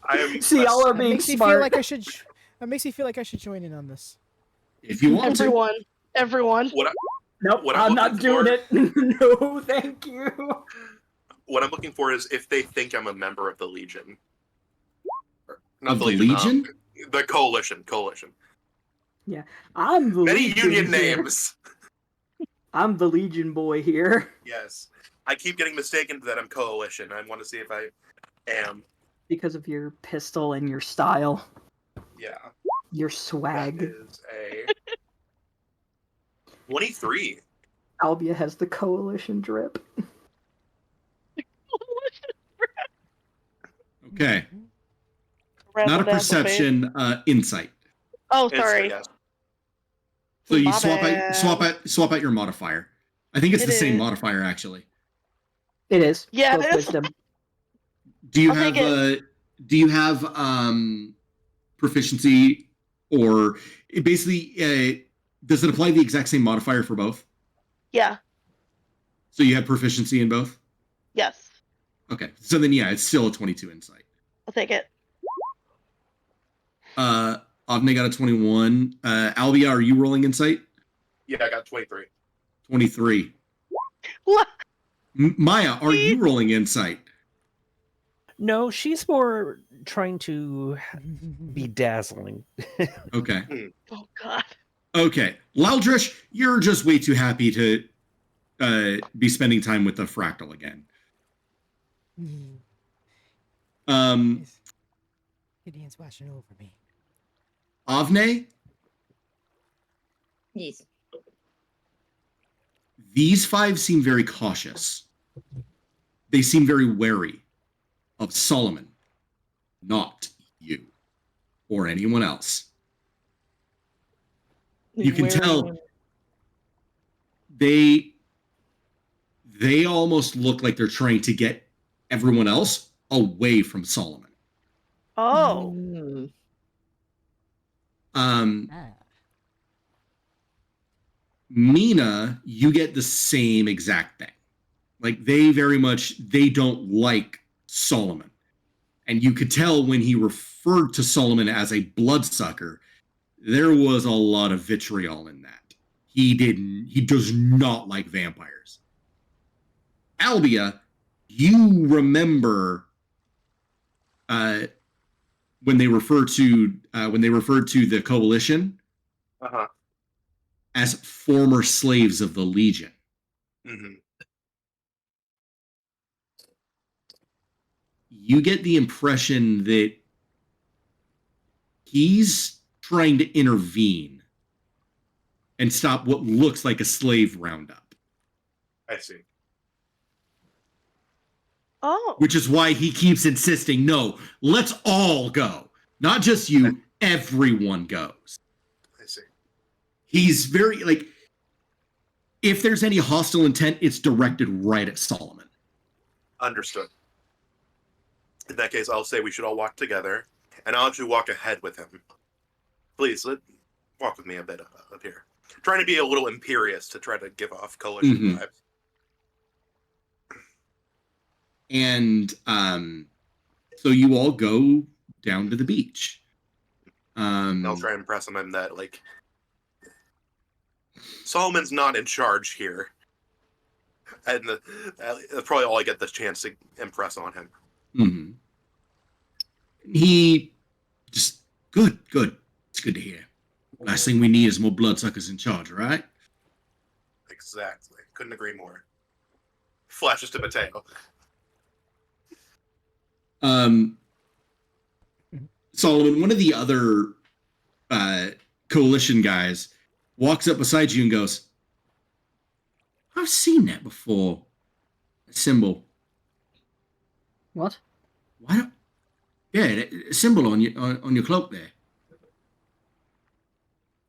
I am. See, y'all are That being makes me smart. feel like I should. That makes me feel like I should join in on this. If you want to. Everyone. Nope, What I'm I'm not looking doing for- it. No, thank you. What I'm looking for is if they think I'm a member of the Legion. Not Of the the Legion. Legion? The Coalition. I'm the Many Legion union here. names. I'm the Legion boy here. Yes. I keep getting mistaken that I'm Coalition. I want to see if I am. Because of your pistol and your style. Yeah. Your That swag. is a 23. Albia has the coalition drip. Okay. Razzle Not a dazzle perception, insight. Oh, It's- sorry. yes. So you My swap bad. swap out your modifier. I think it's It the same is. modifier actually. It is. Yeah, Both it is. wisdom. Do you I'll have take proficiency or it basically does it apply the exact same modifier for both? Yeah. So you have proficiency in both? Yes. Okay. So then yeah, it's still a 22 insight. I'll take it. Avne got a 21. Albia, are you rolling insight? Yeah, I got 23. 23. What? Maya, are you rolling insight? No, she's more trying to be dazzling. Okay. Oh God. Okay. Loudrish, you're just way too happy to be spending time with the fractal again. Gideon's watching over me. Avne, Yes. these 5 seem very cautious. They seem very wary of Solomon, not you or anyone else. You can tell they almost look like they're trying to get everyone else away from Solomon. Oh. Mm. Ah. Mina, you get the same exact thing. Like they don't like Solomon. And you could tell when he referred to Solomon as a bloodsucker there was a lot of vitriol in that. He does not like vampires. Albia, you remember when they refer to the coalition as former slaves of the Legion. Mm-hmm. You get the impression that he's trying to intervene and stop what looks like a slave roundup. I see. Oh. Which is why he keeps insisting, no, let's all go. Not just you, everyone goes. I see. He's very, like, if there's any hostile intent, it's directed right at Solomon. Understood. In that case, I'll say we should all walk together, and I'll actually walk ahead with him. Please, walk with me a bit up here. Trying to be a little imperious to try to give off coalition vibes. And so you all go down to the beach. I'll try and impress him that, like, Solomon's not in charge here. And that's probably all I get the chance to impress on him. Mm-hmm. He just, good. It's good to hear. Last thing we need is more bloodsuckers in charge, right? Exactly. Couldn't agree more. Flashes to Mateo. Solomon, one of the other coalition guys walks up beside you and goes, I've seen that before. A symbol. What? Why don't... Yeah, a symbol on your cloak there.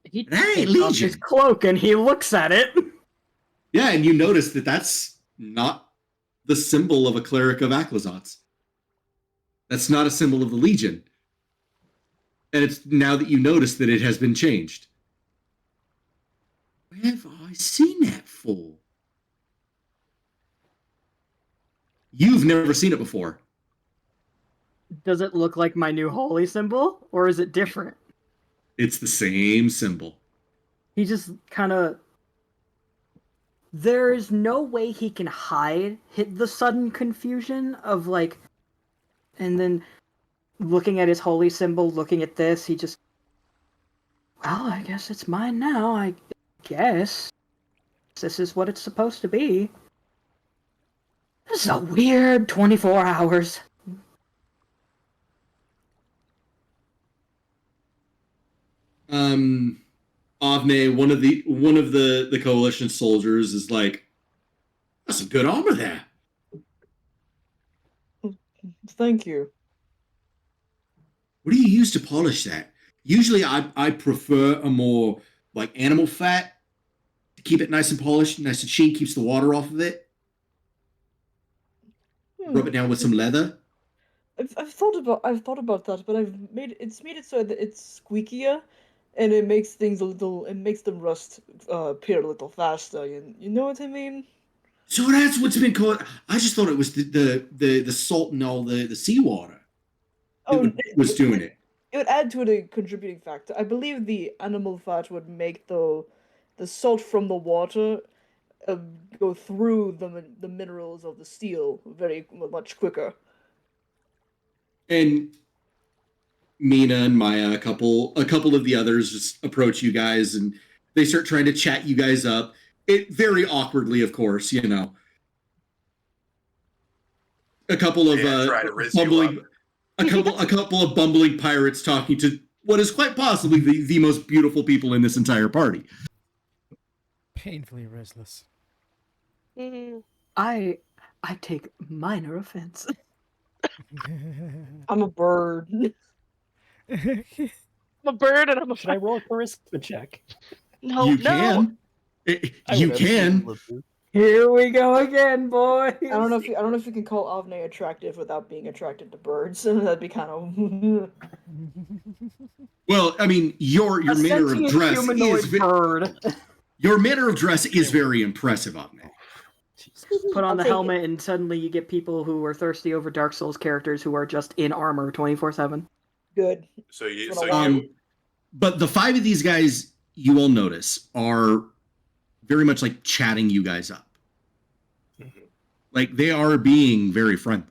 He That ain't takes off Legion. his cloak and he looks at it. Yeah, and you notice that that's not the symbol of a cleric of Aclazotz. That's not a symbol of the Legion. And it's now that you notice that it has been changed. Where have I seen that for? You've never seen it before. Does it look like my new holy symbol, or is it different? It's the same symbol. He just kind of... There is no way he can hide the sudden confusion of, like... And then looking at his holy symbol, looking at this, he just... Well, I guess it's mine now, I guess. This is what it's supposed to be. This is a weird 24 hours. Avne, one of the coalition soldiers is like, that's some good armor there. Thank you. What do you use to polish that? Usually I prefer a more like animal fat to keep it nice and polished, nice and sheen, keeps the water off of it. Rub it down with some leather. I've thought about that, but it's made it so that it's squeakier, and it makes them rust appear a little faster. You know what I mean? So that's what's been called. I just thought it was the salt and all the seawater. Was doing it. It would add to it a contributing factor. I believe the animal fat would make the salt from the water go through the minerals of the steel very much quicker. And Mina and Maya, a couple of the others just approach you guys and they start trying to chat you guys up. It very awkwardly, of course, you know. A couple of bumbling pirates talking to what is quite possibly the most beautiful people in this entire party. Painfully restless. I take minor offense. I'm a bird. I'm a bird and I'm a... Should I roll a charisma check? No, You no. can. You can. Here we go again, boys. I don't know if you can call Avne attractive without being attracted to birds. That'd be kind of. Well, I mean, your manner of dress is your manner of dress is very impressive, Avne. Put on I'll the take helmet, and suddenly you get people who are thirsty over Dark Souls characters who are just in armor 24/7. Good. So you But the 5 of these guys, you all notice, are very much like chatting you guys up. Like they are being very friendly.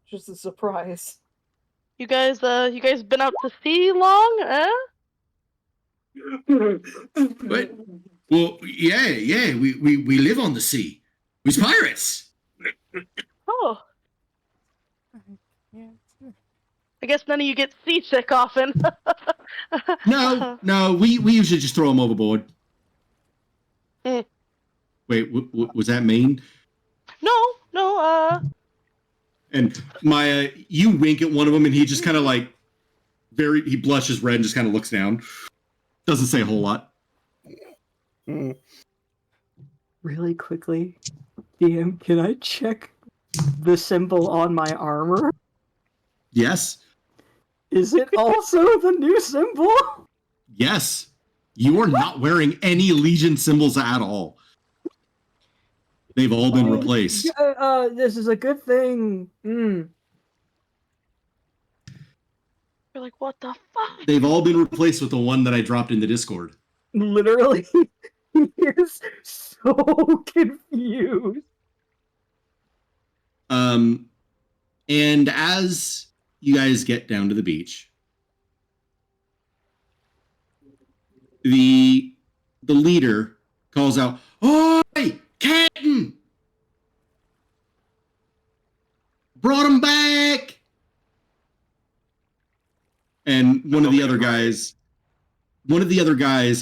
Just a surprise. You guys been out to sea long, eh? But, well, yeah, we live on the sea. We's pirates. Oh. I guess none of you get seasick often. No, we usually just throw them overboard. Mm. Wait, was that mean? No. And Maya, you wink at one of them, and he just kind of like he blushes red and just kind of looks down. Doesn't say a whole lot. Really quickly, DM, can I check the symbol on my armor? Yes. Is it also the new symbol? Yes. You are not wearing any Legion symbols at all. They've all been replaced. This is a good thing. You're like, what the fuck? They've all been replaced with the one that I dropped in the Discord. Literally, he is so confused. And as you guys get down to the beach, the leader calls out, "Oi, Captain! Brought him back!" And one of the other guys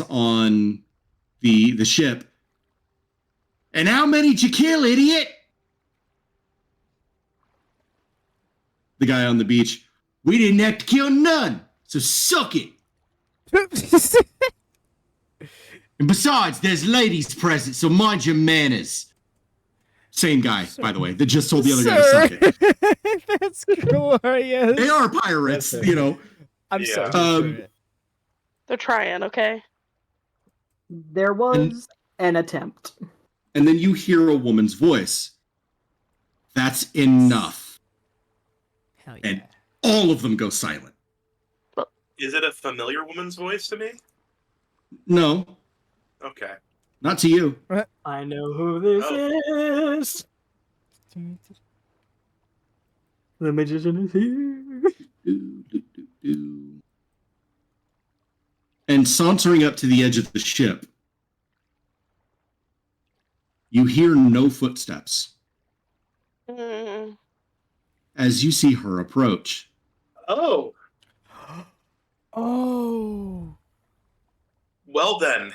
on the ship, "And how many did you kill, idiot?" The guy on the beach, "We didn't have to kill none, so suck it." And besides, there's ladies present, so mind your manners. Same guy, by the way, that just told the other guy to suck it. That's glorious. They are pirates, you know. I'm Yeah. sorry. They're trying, okay? There was an attempt. And then you hear a woman's voice. "That's enough." Hell yeah. And all of them go silent. Is it a familiar woman's voice to me? No, Okay. not to you. I know who this is. The magician is here. And sauntering up to the edge of the ship, you hear no footsteps Mm. as you see her approach. Oh, Oh. well then.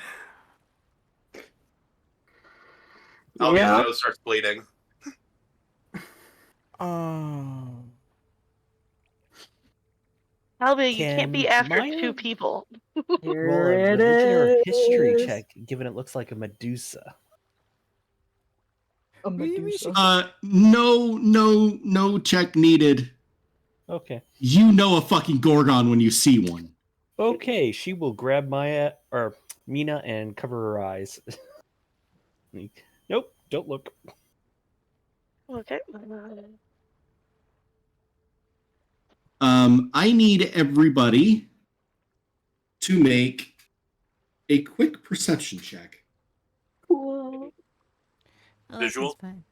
Albie's Yeah. nose starts bleeding. Oh. Albie, you can't be Can after Maya 2 people. Here Roll a it religion or a is. history check, given it looks like a Medusa. A We Medusa. No check needed. Okay. You know a fucking Gorgon when you see one. Okay, she will grab Mina and cover her eyes. Nope, don't look. Okay. I need everybody to make a quick perception check. Cool. Oh, Visual? that's fine.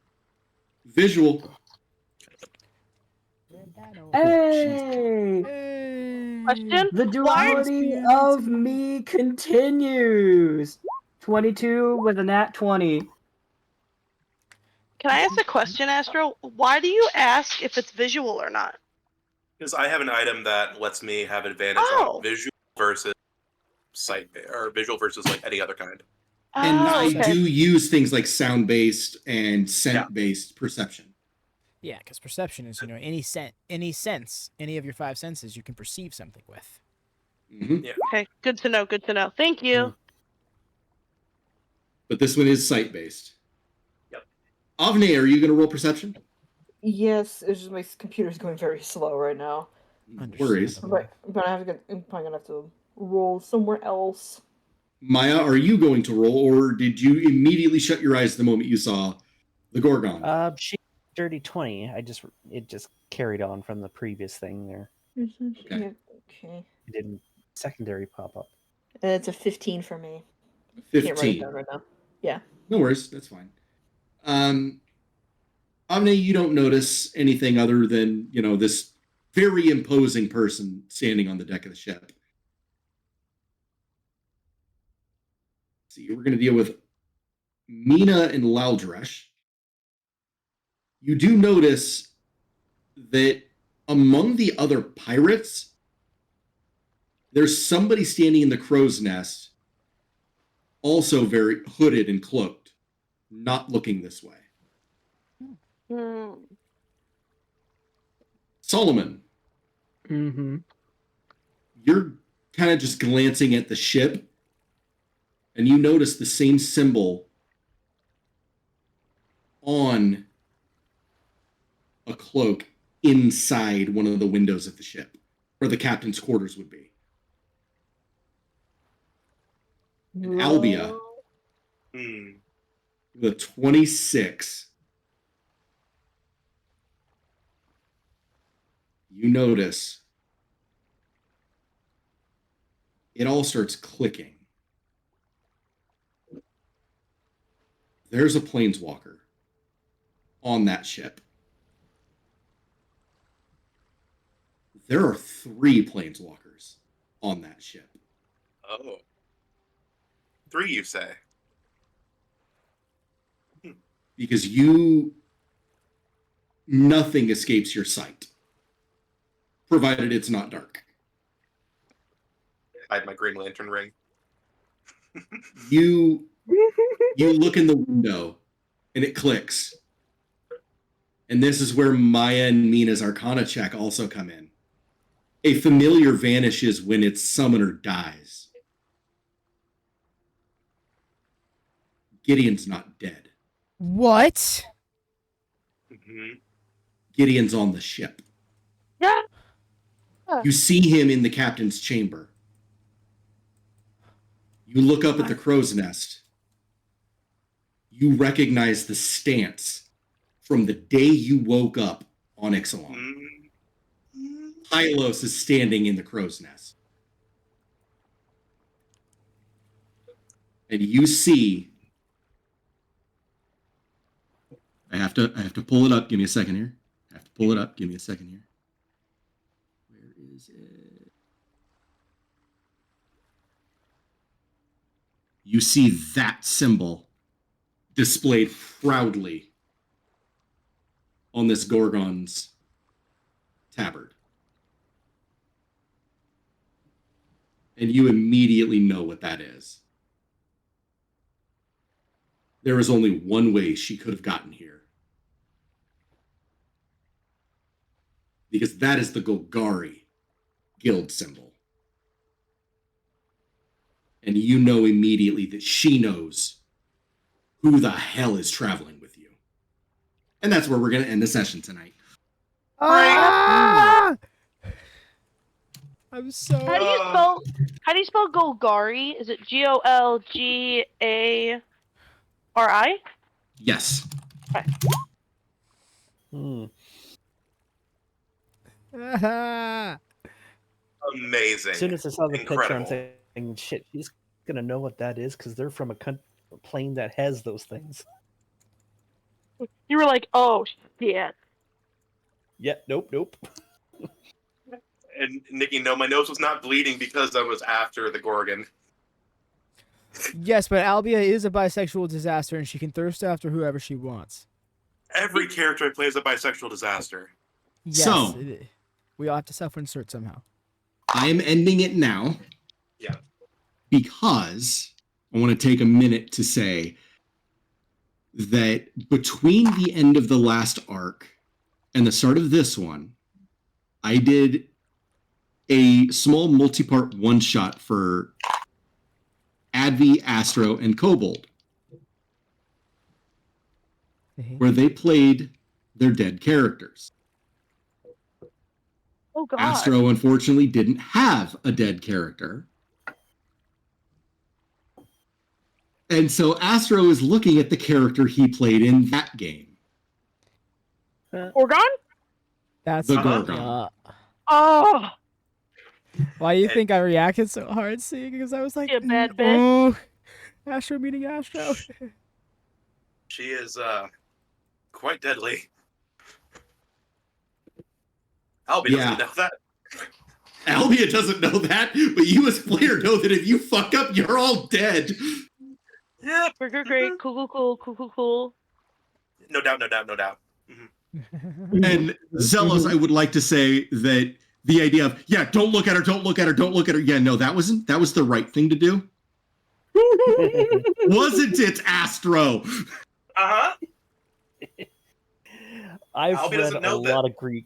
Visual. Hey! Question? The duality of me continues. 22 with a nat 20. Can I ask a question, Astro? Why do you ask if it's visual or not? Because I have an item that lets me have advantage Oh. on visual versus sight, or visual versus like any other kind. And I okay. do use things like sound-based and scent-based perception. Yeah, because perception is, any sense, any of your 5 senses you can perceive something with. Mm-hmm. Okay, good to know. Good to know. Thank you. But this one is sight-based. Yep. Avne, are you going to roll perception? Yes, it's just my computer's going very slow right now. No worries. But I'm probably gonna have to roll somewhere else. Maya, are you going to roll, or did you immediately shut your eyes the moment you saw the Gorgon? She dirty 20. It just carried on from the previous thing there. Okay. Okay. It didn't secondary pop up. It's a 15 for me. Can't write it 15. down right now. Yeah. No worries, that's fine. Omni, you don't notice anything other than, this very imposing person standing on the deck of the ship. See, we're going to deal with Mina and Laldresh. You do notice that among the other pirates, there's somebody standing in the crow's nest, also very hooded and cloaked, not looking this way. Solomon, Mm-hmm. you're kind of just glancing at the ship, and you notice the same symbol on a cloak inside one of the windows of the ship, where the captain's quarters would be. And Albia, with a 26, you notice it all starts clicking. There's a planeswalker on that ship. There are 3 planeswalkers on that ship. Oh. 3, you say? Because nothing escapes your sight, provided it's not dark. I had my Green Lantern ring. You look in the window, and it clicks. And this is where Maya and Mina's Arcana check also come in. A familiar vanishes when its summoner dies. Gideon's not dead. What? Mm-hmm. Gideon's on the ship. Yeah. You see him in the captain's chamber. You look up at the crow's nest. You recognize the stance from the day you woke up on Ixalan. Hylos is standing in the crow's nest. And you see... I have to pull it up. Give me a second here. I have to pull it up. Give me a second here. Where is it? You see that symbol displayed proudly on this Gorgon's tabard. And you immediately know what that is. There is only one way she could have gotten here. Because that is the Golgari guild symbol. And you know immediately that she knows who the hell is traveling with you. And that's where we're going to end the session tonight. Ah! I'm so... How do you spell Golgari? Is it Golgari? Yes. Okay. Amazing. As soon as I saw the picture, I'm Incredible. thinking, shit, he's gonna know what that is because they're from a plane that has those things. You were like, oh shit. Yeah, nope. And Nikki, no, my nose was not bleeding because I was after the Gorgon. Yes, but Albia is a bisexual disaster, and she can thirst after whoever she wants. Every character I play is a bisexual disaster. Yes, So- we all have to self-insert somehow. I am ending it now. Yeah. Because I want to take a minute to say that between the end of the last arc and the start of this one, I did a small multi-part one-shot for Advi, Astro, and Kobold, where they played their dead characters. Oh god. Astro, unfortunately, didn't have a dead character. And so Astro is looking at the character he played in that game. Gorgon? That's The Gorgon. Oh. Why do you And- think I reacted so hard seeing? Because I was like, You bad bitch. oh, Astro meeting Astro. She is quite deadly. Albie Yeah. doesn't know that. Albia doesn't know that, but you as player know that if you fuck up, you're all dead. Yeah. Great. Cool. No doubt. And Zealous, I would like to say that the idea of, yeah, don't look at her. Yeah, no, that was the right thing to do. Wasn't it, Astro? Uh-huh. I've Albie read doesn't a know that. lot of Greek.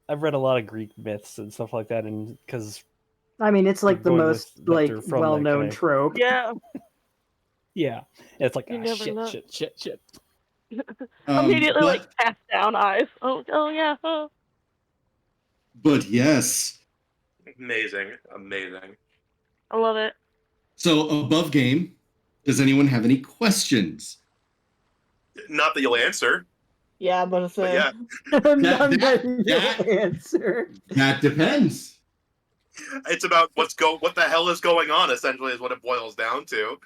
I've read a lot of Greek myths and stuff like that, and because I mean, it's like the Going most with that like they're from that well-known kinda- trope. Yeah. yeah, it's like You never know. shit. Immediately, But- like, cast down eyes. Oh yeah. Oh. But yes. Amazing. I love it. So above game, does anyone have any questions? Not that you'll answer, Yeah, I'm gonna but say. yeah. None that- that you that- answer. That depends. It's about what the hell is going on, essentially, is what it boils down to.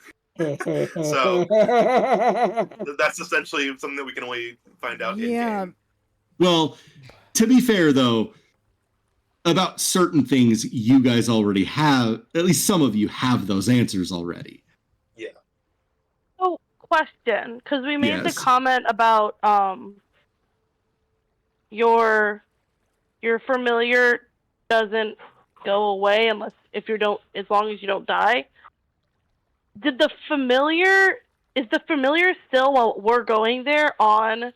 So that's essentially something that we can only find out in Yeah. game. Well, to be fair though, about certain things you guys already have, at least some of you have those answers already. Oh, question, because we made the Yes. comment about your familiar doesn't go away as long as you don't die. Is the familiar still, while we're going there, on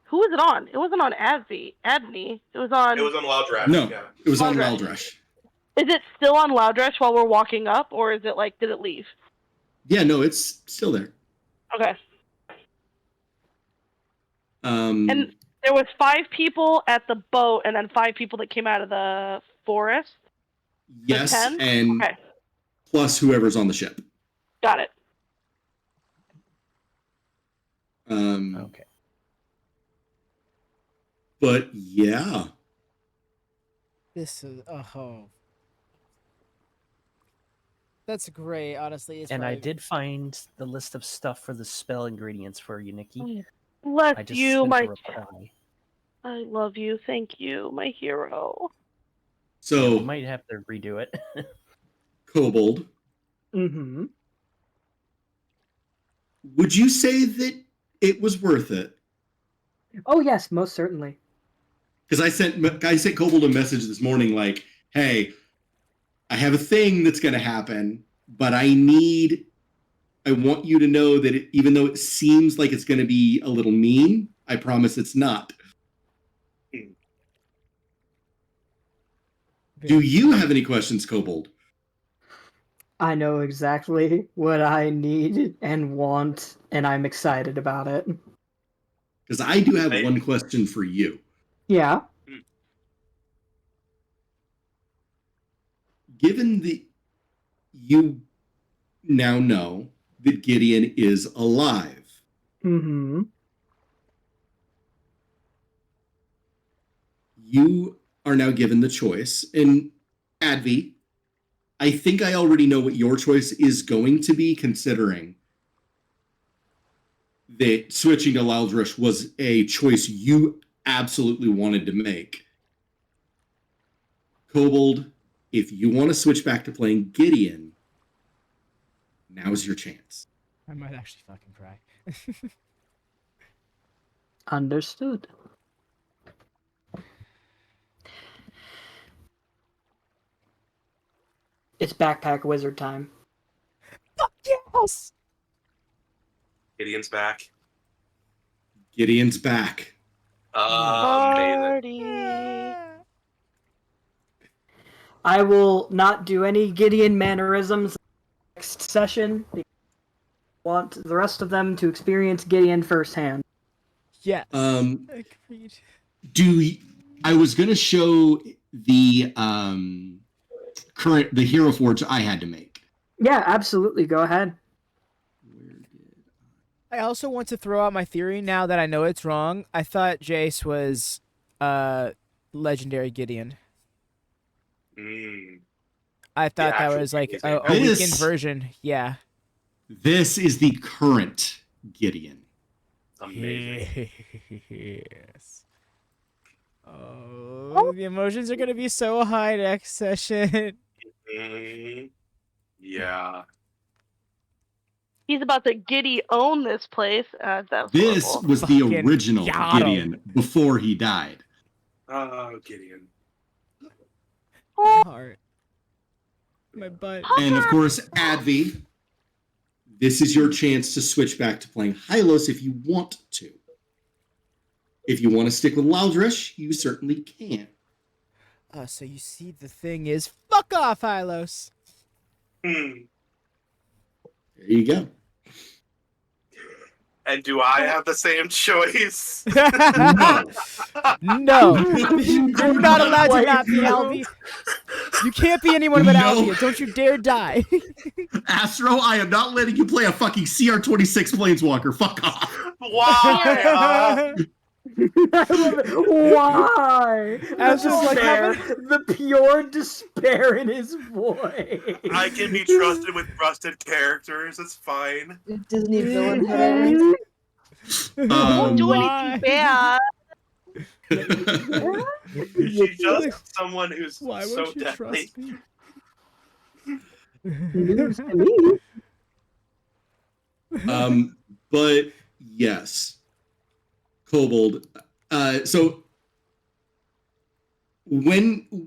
who was it on? It wasn't on Adney. It was on. It was on Louddrash. No, Yeah. it was on Loudrush. Loudrush. Is it still on Loudrush while we're walking up, or is it like, did it leave? Yeah, no, it's still there. Okay. And There was 5 people at the boat, and then 5 people that came out of the forest. yes, 10? and Okay, plus whoever's on the ship. got it. Okay. But yeah, This is that's great. Honestly, it's And I probably- did find the list of stuff for the spell ingredients for you, Nikki. I Bless just you, sent my. a reply. I love you. Thank you, my hero. so We might have to redo it. Kobold, Mm-hmm. would you say that it was worth it? Oh yes, most certainly. Because I sent Kobold a message this morning like, hey, I have a thing that's going to happen, but I want you to know that even though it seems like it's going to be a little mean, I promise it's not. Do you have any questions, Kobold? I know exactly what I need and want, and I'm excited about it. Because I do have one question for you. Yeah. Given that you now know that Gideon is alive, Mm-hmm. you are now given the choice. And Advi, I think I already know what your choice is going to be, considering that switching to Loudrush was a choice you absolutely wanted to make. Kobold, if you want to switch back to playing Gideon, now's your chance. I might actually fucking cry. Understood. It's backpack wizard time. Fuck yes! Gideon's back. Gideon's back. Amazing. Party. I will not do any Gideon mannerisms next session. I want the rest of them to experience Gideon firsthand. Yes. Agreed. I was gonna show the the hero forge I had to make. Yeah, absolutely. Go ahead. I also want to throw out my theory now that I know it's wrong. I thought Jace was legendary Gideon. Mm, I thought that actual was like Gideon's a weakened This- version. Yeah. This is the current Gideon. amazing. Yes. Oh, the emotions are gonna be so high next session. Mm, yeah. He's about to giddy own this place. That was This horrible. was the Fucking original got 'em. Gideon before he died. Oh, Gideon. My heart. My butt. And of course, Advi, this is your chance to switch back to playing Hylos if you want to. If you want to stick with Loudrush, you certainly can. So you see, the thing is, fuck off, Hylos. Hmm. There you go. And do I have the same choice? No, you're not allowed to not be Alvi. You can't be anyone but No. Alvi. Don't you dare die. Astro, I am not letting you play a fucking CR26 Planeswalker. Fuck off. Why? I love it. Why? I was just like, Despair. having- The pure despair in his voice. I can be trusted with trusted characters. It's fine. Disney villain head. Don't do Why? anything bad. She's just someone who's Why so won't you deadly. trust me? News to me. But yes, Kobold. So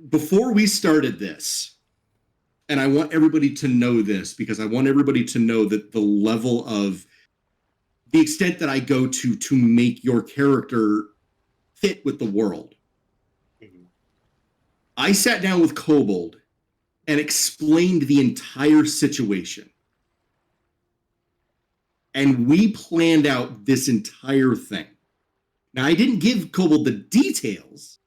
before we started this, and I want everybody to know this because I want everybody to know that the level of the extent that I go to make your character fit with the world. I sat down with Kobold and explained the entire situation. And we planned out this entire thing. Now, I didn't give Kobold the details,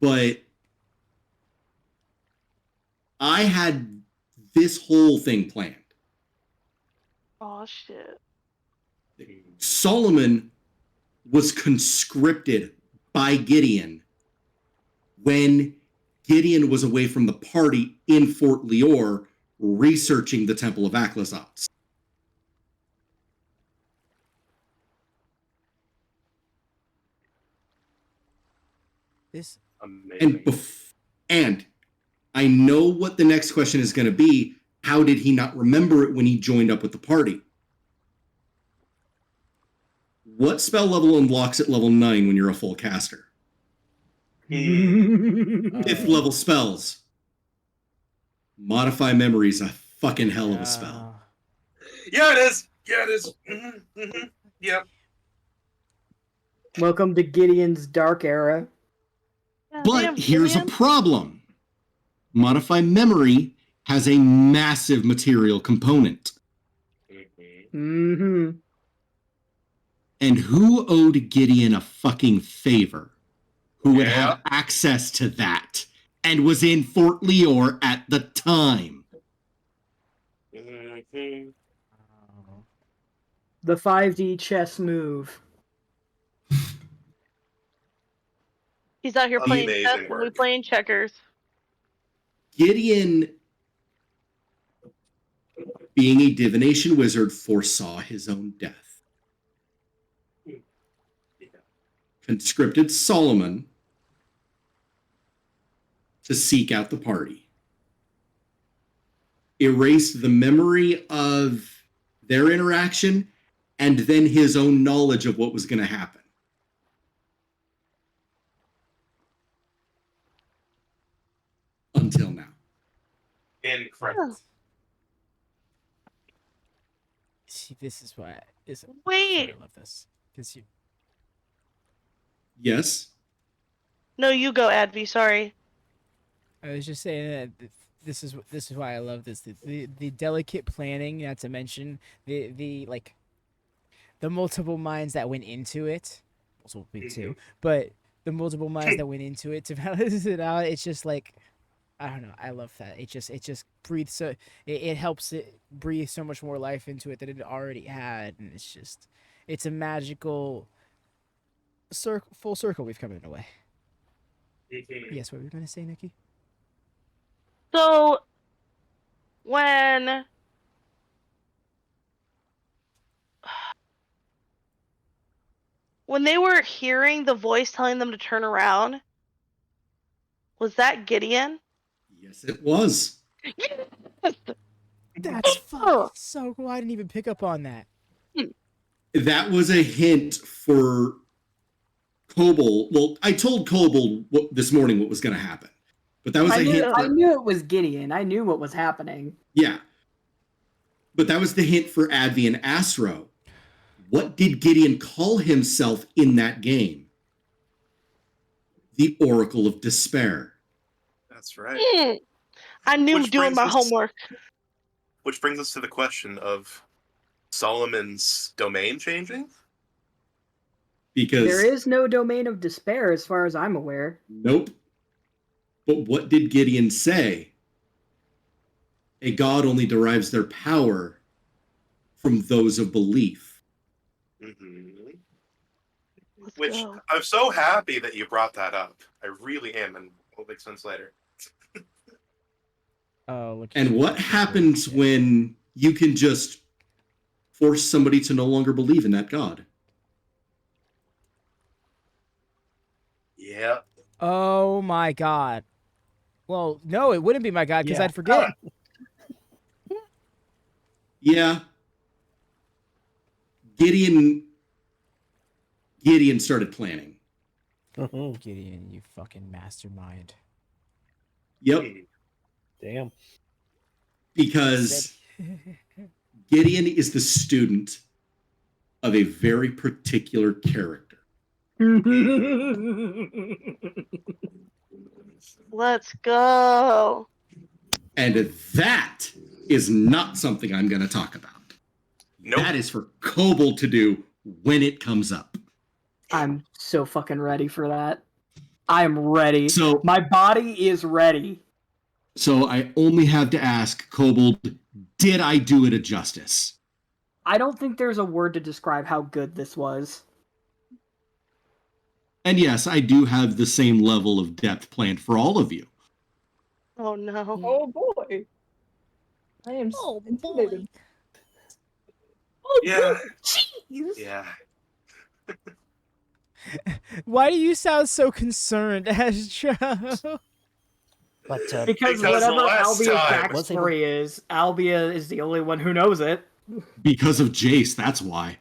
but I had this whole thing planned. Oh shit. Solomon was conscripted by Gideon when Gideon was away from the party in Fort Leor researching the Temple of Akhlazats. This. Amazing. And I know what the next question is going to be. How did he not remember it when he joined up with the party? What spell level unlocks at level 9 when you're a full caster? Fifth level spells. Modify memory is a fucking hell of a spell. Yeah, it is. Yeah, it is. Yep. Welcome to Gideon's dark era. But Damn, here's a Gideon. problem. Modify memory has a massive material component. Mm-hmm. And who owed Gideon a fucking favor? Who would Yeah. have access to that and was in Fort Leor at the time? Mhm. The 5D chess move. He's out here playing Amazing chess and we work. playing checkers. Gideon, being a divination wizard, foresaw his own death. Conscripted Solomon to seek out the party. Erased the memory of their interaction and then his own knowledge of what was going to happen. Until now. Incredible. See, this is why. Wait. I love this. Because you. Yes. No, you go, Advi. Sorry. I was just saying that this is why I love this. The delicate planning, not to mention the like the multiple minds that went into it. Also me too, but the multiple minds that went into it to balance it out. It's just like I don't know. I love that. It just breathes so it helps it breathe so much more life into it than it already had, and it's a magical full circle we've come in a way. Yes, what were you going to say, Nikki? So when they were hearing the voice telling them to turn around, was that Gideon? Yes, it was. That's fucking so cool. I didn't even pick up on that. That was a hint for Kobold. Well, I told Kobold this morning what was going to happen, but that was a hint. I knew it was Gideon. I knew what was happening. Yeah, but that was the hint for Advi and Astro. What did Gideon call himself in that game? The Oracle of Despair. That's right. I knew doing my homework. Which brings us to the question of Solomon's domain changing? Because there is no domain of despair as far as I'm aware. Nope. But what did Gideon say? A god only derives their power from those of belief. Mm-hmm. Which I'm so happy that you brought that up. I really am, and it'll make sense later. And what happens when you can just force somebody to no longer believe in that god? Yeah. Oh my god. Well, no, it wouldn't be my god because I'd forget. Yeah. Gideon started planning. Gideon, you fucking mastermind. Yep. Damn. Because Gideon is the student of a very particular character. Let's go. And that is not something I'm going to talk about. Nope. That is for Kobold to do when it comes up. I'm so fucking ready for that. I'm ready. So my body is ready. So I only have to ask, Kobold, did I do it a justice? I don't think there's a word to describe how good this was. And yes, I do have the same level of depth planned for all of you. Oh no. Oh boy. I am intimidated. Oh, Yeah. Jeez. Yeah. Why do you sound so concerned, Astro? But because whatever Albia's backstory is, Albia is the only one who knows it. Because of Jace, that's why.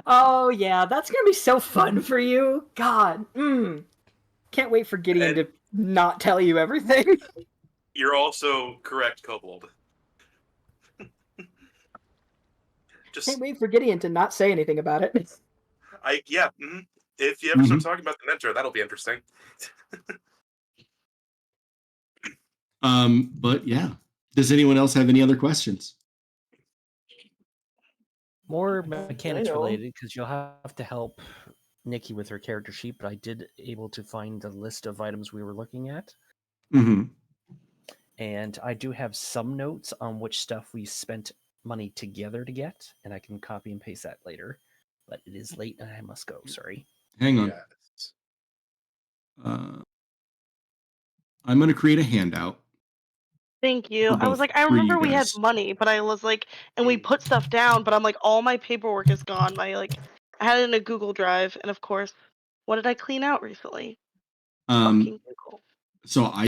Oh yeah, that's gonna be so fun for you. God, can't wait for Gideon to not tell you everything. You're also correct, Kobold. Can't wait for Gideon to not say anything about it. If you ever start talking about the mentor, that'll be interesting. But yeah. Does anyone else have any other questions? More mechanics related, because you'll have to help Nikki with her character sheet, but I did able to find the list of items we were looking at. Mm-hmm. And I do have some notes on which stuff we spent money together to get, and I can copy and paste that later. But it is late and I must go, sorry. Hang on. Yes. I'm going to create a handout. Thank you. I was like, I remember we had money, but I was like, and we put stuff down, but I'm like, all my paperwork is gone. I had it in a Google Drive, and of course, what did I clean out recently? Fucking Google. So I